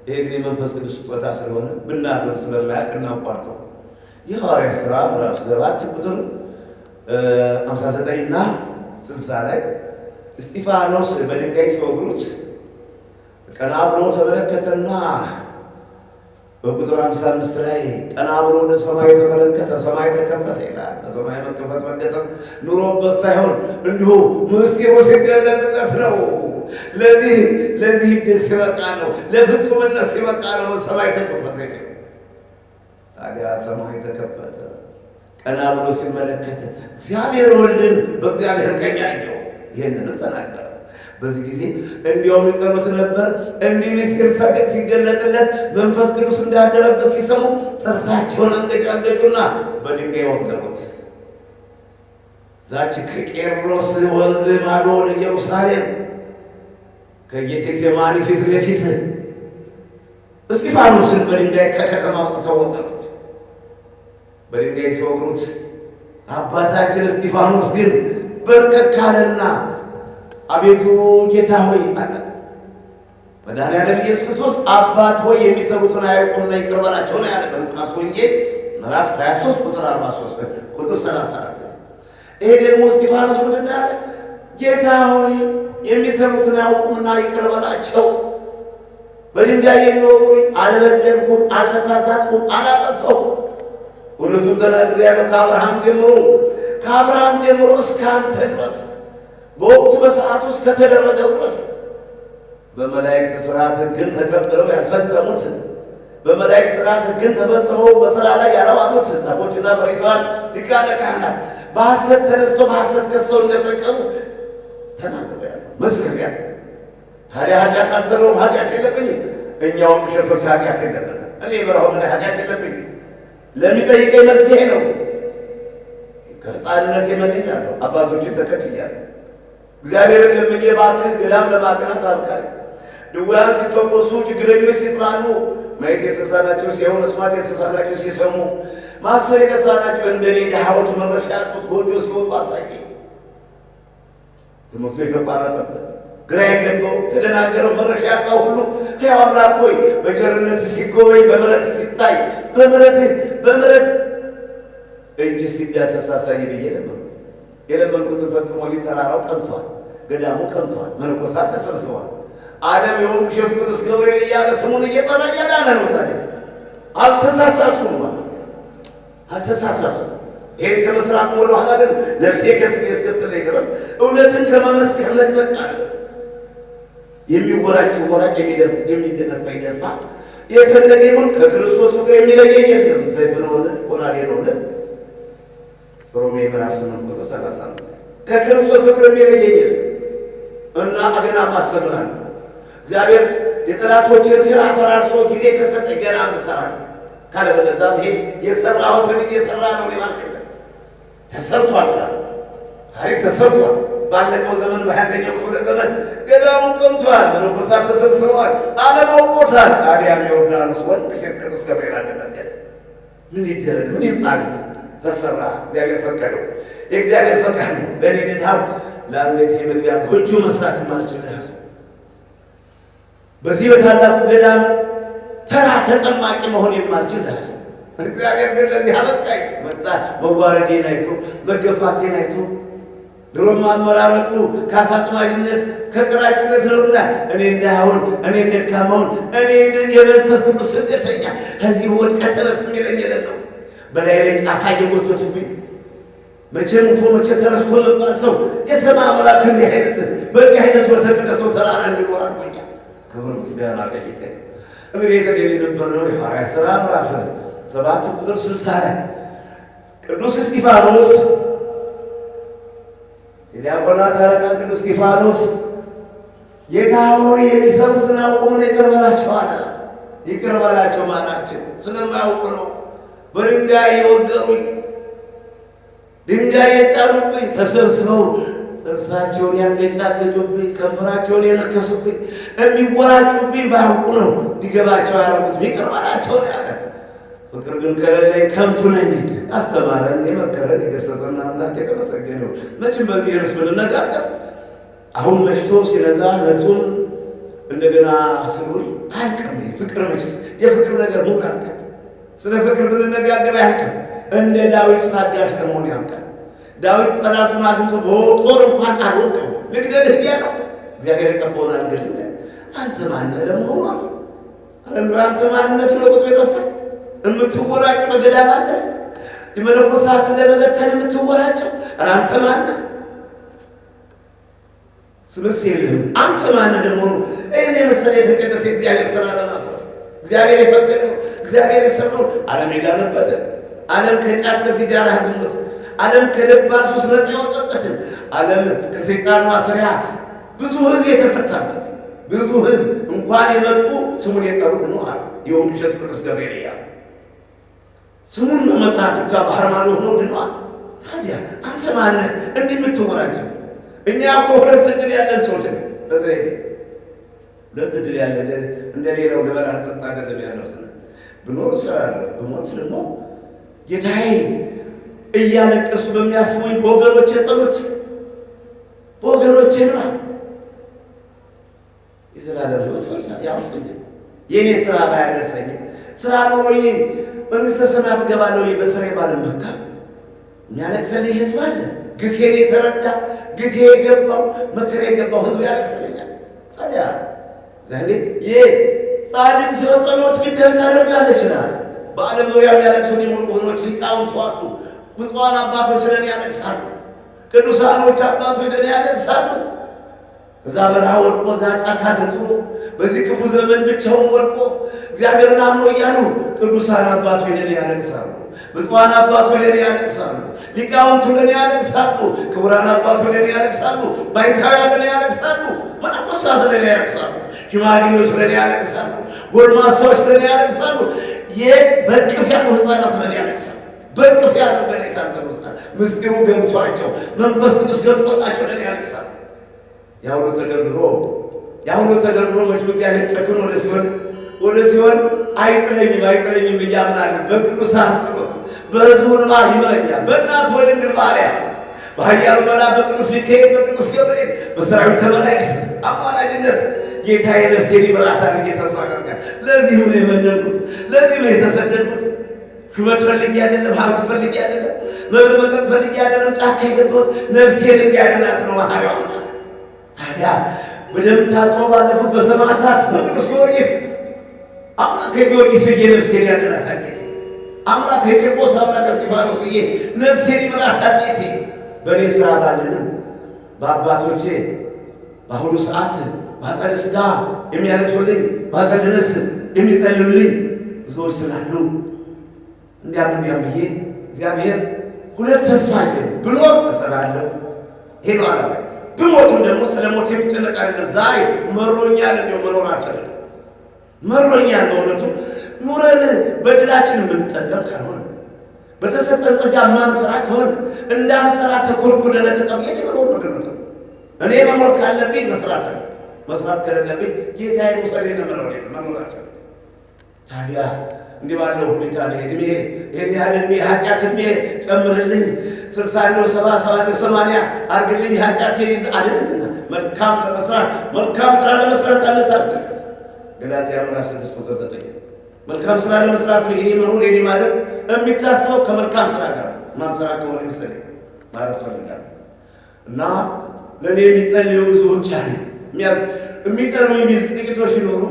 ይሄ ግን የመንፈስ ቅዱስ ስጦታ ስለሆነ ብናደርግ ስለማያልቅ እናቋርጠው። የሐዋርያት ሥራ ምዕራፍ 7 ቁጥር 59 እና 60 ላይ እስጢፋኖስ በድንጋይ ሲወግሩት ቀና ብሎ ተመለከተና በቁጥር 55 ላይ ቀና ብሎ ወደ ሰማይ ተመለከተ፣ ሰማይ ተከፈተ ይላል። በሰማይ መከፈት መገጠም ኑሮበት ሳይሆን እንዲሁ ምስጢሩ ሲገለጥለት ነው። ለዚህ ድል ሲበቃ ነው፣ ለፍጹምነት ሲበቃ ነው ሰማይ ተከፈተ ይላል። ታዲያ ሰማይ ተከፈተ፣ ቀና ብሎ ሲመለከት እግዚአብሔር ወልድን በእግዚአብሔር ቀኝ አየው። ይህንንም ተናገረ። በዚህ ጊዜ እንዲያውም ይጠሩት ነበር። እንዲህ ምስጢር ሲገለጥለት መንፈስ ቅዱስ እንዳደረበት ሲሰሙ ጥርሳቸውን አንገጫገጩና በድንጋይ ወገሩት። ዛች ከቄርሎስ ወንዝ ማዶ ወደ ኢየሩሳሌም ከጌቴሴማኒ ፊት ለፊት እስጢፋኖስን በድንጋይ ከከተማ አውጥተው ወገሩት። በድንጋይ ሲወግሩት አባታችን እስጢፋኖስ ግን በርከክ አለና አቤቱ ጌታ ሆይ አለ። መድኃኒዓለም ኢየሱስ ክርስቶስ አባት ሆይ የሚሰሩትን አያውቁምና ይቅር በላቸው ነው ያለ በሉቃስ ወንጌል ምዕራፍ 23 ቁጥር 43 ቁጥር 34። ይሄ ደግሞ እስጢፋኖስ ምንድን ያለ? ጌታ ሆይ የሚሰሩትን አያውቁምና ይቅር በላቸው። በድንጋይ የሚወግሩኝ አልበደልኩም፣ አልተሳሳትኩም፣ አላጠፋሁም። እውነቱን ተናግሬአለሁ። ከአብርሃም ጀምሮ እስከ አንተ ድረስ በወቅቱ በሰዓቱ ውስጥ ከተደረገው ድረስ በመላእክት ሥርዓት ሕግን ተቀብለው ያልፈጸሙት፣ በመላእክት ሥርዓት ሕግን ተፈጽመው በሥራ ላይ ያላዋሉት ጻፎችና ፈሪሳውያን ሊቃነ ካህናት በሐሰት ተነስተው በሐሰት ከሰው እንደሰቀሉ ተናግሬአለሁ፣ መስክሬአለሁ። ታዲያ ኃጢአት አልሰራሁም፣ ኃጢአት የለብኝም። እኛውም ውሸቶች ኃጢአት የለብንም። እኔ በረሃው ምን ኃጢአት የለብኝም። ለሚጠይቀኝ መልስ ይሄ ነው። ከሕፃንነት የመንኛለሁ አባቶችን ተከትያለሁ። እግዚአብሔርን ለምኜ እባክህ ገዳም ለማቅናት አብቃኝ። ድውያን ሲፈወሱ፣ ችግረኞች ሲጽናኑ፣ ማየት የተሳናቸው ሲያዩ፣ መስማት የተሳናቸው ሲሰሙ፣ ማሰብ የተሳናቸው እንደኔ ድሃዎች መረሻ ያጡት ጎጆ ሲወጡ አሳየኝ። ትምህርቱ የተቋረጠበት ግራ የገባው ተደናገረው መረሻ ያጣው ሁሉ ሕያው አምላክ ሆይ በቸርነት ሲጎበኝ በምሕረት ሲታይ በምሕረት እጅ ሲዳሰስ አሳይ ብዬ ለመንኩት። የለመንኩትን ፈጽሞ ተራራው ቀንቷል፣ ገዳሙ ቀንቷል፣ መነኮሳት ተሰብስበዋል። ዓለም የሆኑ ሼፍ ቅዱስ ገብርኤል እያለ ስሙን እየጠራ እያዳነ ነው። ታዲያ አልተሳሳቱም። ይህን ከመስራት ወደ ኋላ ግን ነፍሴ ከስጌ እስክትለኝ ድረስ እውነትን ከመመስከር ነቅነቃል። የሚወራጭ ወራጭ የሚደነፋ ይደንፋ የፈለገ ይሁን ከክርስቶስ ፍቅር የሚለየኝ የለም። ሰይፍ ነውን ጎራዴ ነውን? ሮሜ ምዕራፍ 8 ቁጥር 35 ከክርስቶስ ፍቅር የሚለየኝ የለም እና ገና ማሰብናል። እግዚአብሔር የጠላቶችን ሥራ ፈራርሶ ጊዜ ከሰጠ ገና እንሰራለን። ካለበለዚያ ይሄ የሰራሁትን እየሰራ ነው ይማርከለ ተሰርቷል። ታሪክ ተሰርቷል። ባለቀው ዘመን በ21ኛው ክፍለ ዘመን ገዳሙ ቀንቷል፣ መነኮሳት ተሰብስበዋል፣ ዓለም አውቆታል። አዲያም ዮርዳኖስ ወንድ ሴት ቅዱስ ገብርኤል አለበት። ምን ይደረግ ምን ይምጣል? ተሰራ። እግዚአብሔር ፈቀደው። የእግዚአብሔር ፈቃድ ነው። በእኔ ድካም ለአንገቴ መግቢያ ጎጆ መስራት ማልችል ያዝ በዚህ በታላቁ ገዳም ተራ ተጠማቂ መሆን የማልችል ያዝ እግዚአብሔር ግን ለዚህ አበቃኝ። መጣ መዋረዴን አይቶ መገፋቴን አይቶ ድሮም አመራረጡ ከአሳጥማጅነት ከቀራጭነት ነውና እኔ እንዳሁን እኔ እንደካማውን እኔ የመንፈስ ቅዱስ ስደተኛ ከዚህ ወድቀ ተነስ የሚለኝ የሌለው በላይ ላይ ጫፋ እየጎተቱብኝ መቼ ሙቶ መቼ ተረስቶ መባል ሰው የሰማ አምላክ በእንዲህ አይነት በተቀደሰው ተራራ እንዲኖር አድርጎኛል። ክብር ምስጋና ለጌታ። እንግዲህ የተገኘ የነበረው የሐዋርያት ሥራ ምዕራፍ 7 ቁጥር 60 ላይ ቅዱስ እስጢፋኖስ የዲያቆናት አለቃ ቅዱስ እስጢፋኖስ ጌታ ሆይ የሚሰሩትን አውቁምን ይቅር በላቸው አለ። ይቅር በላቸው ማላቸው ስለማያውቁ ነው። በድንጋይ የወገሩኝ ድንጋይ የጫኑብኝ ተሰብስበው ጥርሳቸውን ያንገጫገጩብኝ ከንፈራቸውን የነከሱብኝ የሚወራጩብኝ ባያውቁ ነው ሊገባቸው ያደረጉት። ይቅር በላቸው ያለ ፍቅር ግን ከሌለኝ ከንቱ ነኝ። አስተማረን፣ የመከረን፣ የገሰጸን አምላክ የተመሰገነው። መቼም በዚህ ርዕስ ብንነጋገር አሁን መሽቶ ሲነጋ ነቱን እንደገና ስሉል አያልቅም። ፍቅር መችስ የፍቅር ነገር ሙቅ አልቀም። ስለ ፍቅር ብንነጋገር አያልቅም። እንደ ዳዊት ታጋሽ ለመሆን ያውቃል። ዳዊት ጠላቱን አግኝቶ በጦር እንኳን አልወቀም። ልግደልህ እያለው እግዚአብሔር የቀባውን አልገድልህ። አንተ ማነህ ለመሆኑ? አንተ ማንነት ነው ቁጥር የጠፋ የምትወራጭ በገዳማት የመነኮሳትን ለመበተን የምትወራጨው አንተ ማነህ? ስምስ የለህም። አንተ ማነህ ለመሆኑ? ይህን የመሰለ የተቀደሰ እግዚአብሔር ሥራ ለማፍረስ እግዚአብሔር የፈቀደው እግዚአብሔር የሰራው ዓለም የዳነበትን ዓለም ከጫት ከሲጃራ ዝሙት ዓለም ከደባል ሱስ ነፃ ያወጣበትን ዓለም ከሰይጣን ማሰሪያ ብዙ ሕዝብ የተፈታበት ብዙ ሕዝብ እንኳን የመጡ ስሙን የጠሩ ድነዋል። የወንዱ እሸት ቅዱስ ገብርኤል እያሉ ስሙን በመጥራት ብቻ ባህር ማዶ ሆነው ድነዋል። ታዲያ አንተ ማነህ እንዲህ የምትወራጨው? እኛ እኮ ሁለት ዕድል ያለን ሰዎች ነው። ሁለት ዕድል ያለን እንደሌላው ልበላ ጠጣ አይደለም ያለሁት ብኖር እሰራለሁ ብሞት ደግሞ ጌታዬ እያለቀሱ በሚያስቡኝ በወገኖቼ ጸሎት በወገኖቼ ነው የዘላለም ሕይወት ያወርሰኛል። የእኔ ሥራ ባያደርሰኝም ሥራ ኖሮኝ መንግሥተ ሰማያት እገባለሁ በሥራዬ ባልመካ የሚያለቅሰልኝ ሕዝብ አለ። ግፌን የተረዳ ግፌ የገባው መከራ የገባው ሕዝብ ያለቅሰልኛል። ታዲያ ዛሬ የጻድቅ ሰው ጸሎት ግዴታ ታደርጋለች ይችላል። በዓለም ዙሪያ የሚያለቅሱ ወገኖች ሊቃውንት አሉ። ብፁዓን አባቶች ስለኔ ያለቅሳሉ። ቅዱሳኖች አባቶች ስለኔ ያለቅሳሉ። እዛ በረሃ ወድቆ እዛ ጫካ ተጥሎ በዚህ ክፉ ዘመን ብቻውን ወድቆ እግዚአብሔርን አምኖ እያሉ ቅዱሳን አባቶች ለኔ ያለቅሳሉ። ብፁዓን አባቶች ለኔ ያለቅሳሉ። ሊቃውንቱ ለኔ ያለቅሳሉ። ክቡራን አባቶች ለኔ ያለቅሳሉ። ባይታውያን ለኔ ያለቅሳሉ። መነኮሳት ለኔ ያለቅሳሉ። ሽማግሌዎች ለኔ ያለቅሳሉ። ጎልማሳዎች ለኔ ያለቅሳሉ። በቅፍ ያሉ ሕፃናት ለኔ ያለቅሳሉ። በቅፍ ያሉ ለኔ የታዘሉ ሕፃናት ምስጢሩ ገብቷቸው መንፈስ ቅዱስ ገብቶላቸው ለኔ ያለቅሳሉ። ያሁሉ ተደርድሮ መቼም እግዚአብሔር ጨክኖ ወደ ሲሆን አይጥለኝም ብዬ አምናለሁ። በቅዱሳን ጸሎት በሕዝቡ እንባ ይምረኛል። በእናቱ በድንግል ማርያም በኃያሉ መልአክ በቅዱስ ሚካኤል በቅዱስ ገብርኤል በሠራዊተ መላእክት አማላጅነት ጌታዬ ነፍሴን ይምራታል ብዬ ተስፋ አደርጋለሁ። ለዚህም ነው የመነንኩት፣ ለዚህም ነው የተሰደድኩት። ሹመት ፈልጌ አይደለም፣ ሀብት ፈልጌ አይደለም፣ መብል መጠጥ ፈልጌ አይደለም። ጫካ የገባሁት ነፍሴን እንዲያድናት ነው መሐሪው አምላክ። ታዲያ በደም ታጥቦ ባለፉት በሰማዕታት በቅዱስ ጊዮርጊስ አምላክ ጊዮርጊስ ብዬ ነፍሴን ያድናታል ጌቴ። አምላክ የቂርቆስ አምላክ እስጢፋኖስ ብዬ ነፍሴን ይምራታል ጌቴ። በእኔ ሥራ ባልንም በአባቶቼ በአሁኑ ሰዓት በአጸደ ሥጋ የሚያለቅሱልኝ በአጸደ ነፍስ የሚጸልዩልኝ ብዙዎች ስላሉ እንዲያም ብዬ እግዚአብሔር ሁለት ተስፋ አለኝ። ብኖር እሰራለሁ፣ ይሄ ነው ዓላማ። ብሞትም ደግሞ ስለ ሞት የሚጨነቅ አይደለም። ዛሬ መሮኛል፣ እንዲያው መኖር አልፈልግም። መሮኛል በእውነቱ ኑረን በድላችን የምንጠቀም ካልሆነ በተሰጠን ጸጋ ማንሰራ ከሆነ እንዳንሰራ ተኮርኩደን ተቀምየን መኖር ነው። እኔ መኖር ካለብኝ መስራት አለ፣ መስራት ከሌለብኝ ጌታዬ ውሰደኝ መኖር አልፈልግም። ታዲያ እንዲህ ባለው ሁኔታ ነው ይህን ያህል ዕድሜ ኃጢአት ዕድሜ ጨምርልኝ 60 ነው 70 80 አድርግልኝ ኃጢአት ይብዛ አይደልና መልካም ስራ ለመስራት አንታፍልስ። ገላትያ ምዕራፍ 6 ቁጥር 9 መልካም ስራ ለመስራት ነው የኔ መኖር የኔ ማደር የሚታሰበው ከመልካም ስራ ጋር ማንሰራ ከሆነ ይሰለኝ ማለት ፈልጋለሁ። እና ለኔ የሚጸልዩ ብዙዎች አሉ። የሚጠሩኝ ጥቂቶች ይኖሩ፣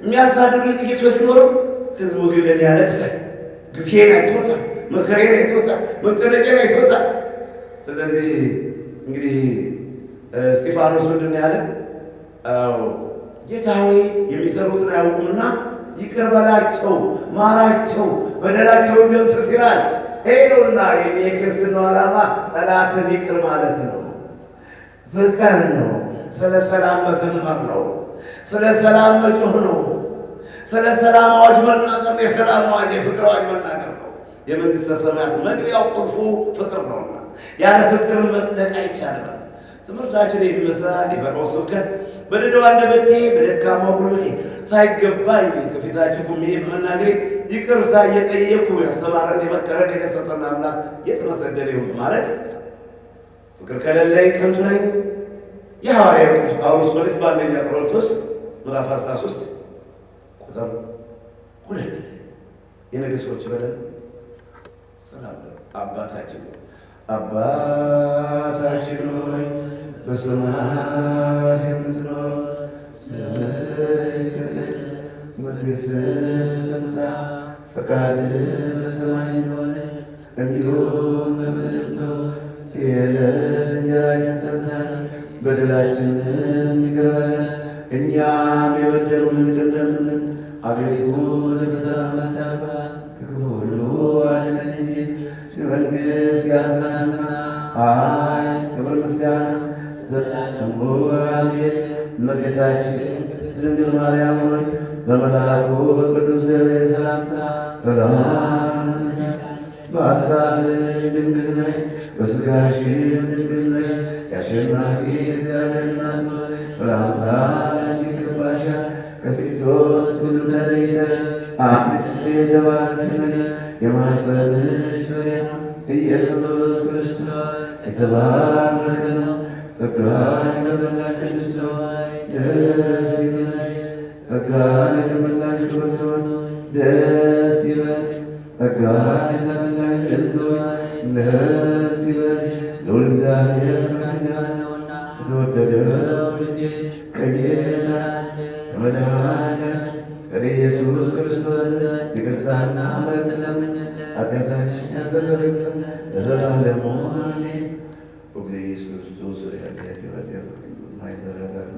የሚያሳድዱኝ ጥቂቶች ይኖሩ። ህዝቡ ግን ለኔ ያለቅሳል። ግፌን አይቶታል፣ መከሬን አይቶታል፣ መጨነቄን አይቶታል። ስለዚህ እንግዲህ እስጢፋኖስ ምንድን ነው ያለ? ጌታ ሆይ የሚሰሩትን አያውቁምና ይቅር በላቸው፣ ማራቸው፣ በደላቸውን ደምስስ ይላል። ሄዶና የክርስትናው ዓላማ ጠላትን ይቅር ማለት ነው፣ ፍቅር ነው፣ ስለ ሰላም መዘመር ነው፣ ስለ ሰላም መጮህ ነው፣ ስለ ሰላም አዋጅ መናገር ነው። የሰላም አዋጅ የፍቅር አዋጅ መናገር ነው። የመንግሥተ ሰማያት መግቢያው ቁልፉ ፍቅር ነውና ያለ ፍቅር መጽደቅ አይቻልም። ትምህርታችን ይህ ይመስላል። የበረው ስብከት በደደው አንደበቴ በደካማው ጉልበቴ ሳይገባኝ ከፊታችሁ ቁሜ በመናገሬ ይቅርታ እየጠየኩ ያስተማረን የመከረን የገሰጸን አምላክ የተመሰገነ ይሁን ማለት ፍቅር ከሌለኝ ከንቱ ነኝ። የሐዋርያው ቅዱስ ጳውሎስ መልእክት በአንደኛ ቆሮንቶስ ምዕራፍ 13 ቁጥር 2 የነገሥቶች በደል ሰላም አባታችን ሆይ በሰማይ የምትኖር ስምህ ይቀደስ፣ መንግሥትህ ትምጣ፣ ፈቃድህ በሰማይ እንደሆነች እንዲሁም በምድር ትሁን። የዕለት እንጀራችንን ስጠን ዛሬ፣ በደላችንን ይቅር በለን እኛም የበደሉንን ይቅር እንደምንል፣ አቤቱ ወደ ፈተና አታግባን ከክፉ ሁሉ አድነን እንጂ መንግሥት ያንተ ናትና፣ ኃይል፣ ክብር፣ ምስጋና ዘላለሙ አሜን። እመቤታችን ድንግል ማርያም ሆይ በመልአኩ በቅዱስ ገብርኤል ሰላምታ ሰላም በሐሳብሽ ድንግል ነሽ፣ በሥጋሽም ድንግል ነሽ። የአሸናፊ እግዚአብሔር እናት ሆይ ሰላምታ ላንቺ ይገባሻል። ከሴቶች ሁሉ ተለይተሽ አንቺ የተባረክሽ ነሽ፣ የማኅፀንሽ ፍሬ ኢየሱስ ክርስቶስ የተባረከ ነው። ጸጋን የተመላሽ ቅድስት ሆይ ደስ ይበልሽ፣ ጸጋን የተመላሽ ክብርት ሆይ ደስ ይበልሽ፣ ጸጋን የተመላሽ ቅድስት ሆይ ደስ ይበልሽ። ልዑል እግዚአብሔር ከአንቺ ጋር ነውና የተወደደው ልጅሽ ከጌታችን ከመድኃኒታችን ከኢየሱስ ክርስቶስ ይቅርታና ምሕረትን ለምኝልን ኃጢአታችንን ያስተሰርይልን ለዘላለሙ አሜን። ኢየሱስ ክርስቶስ ያለ ማይሰራታት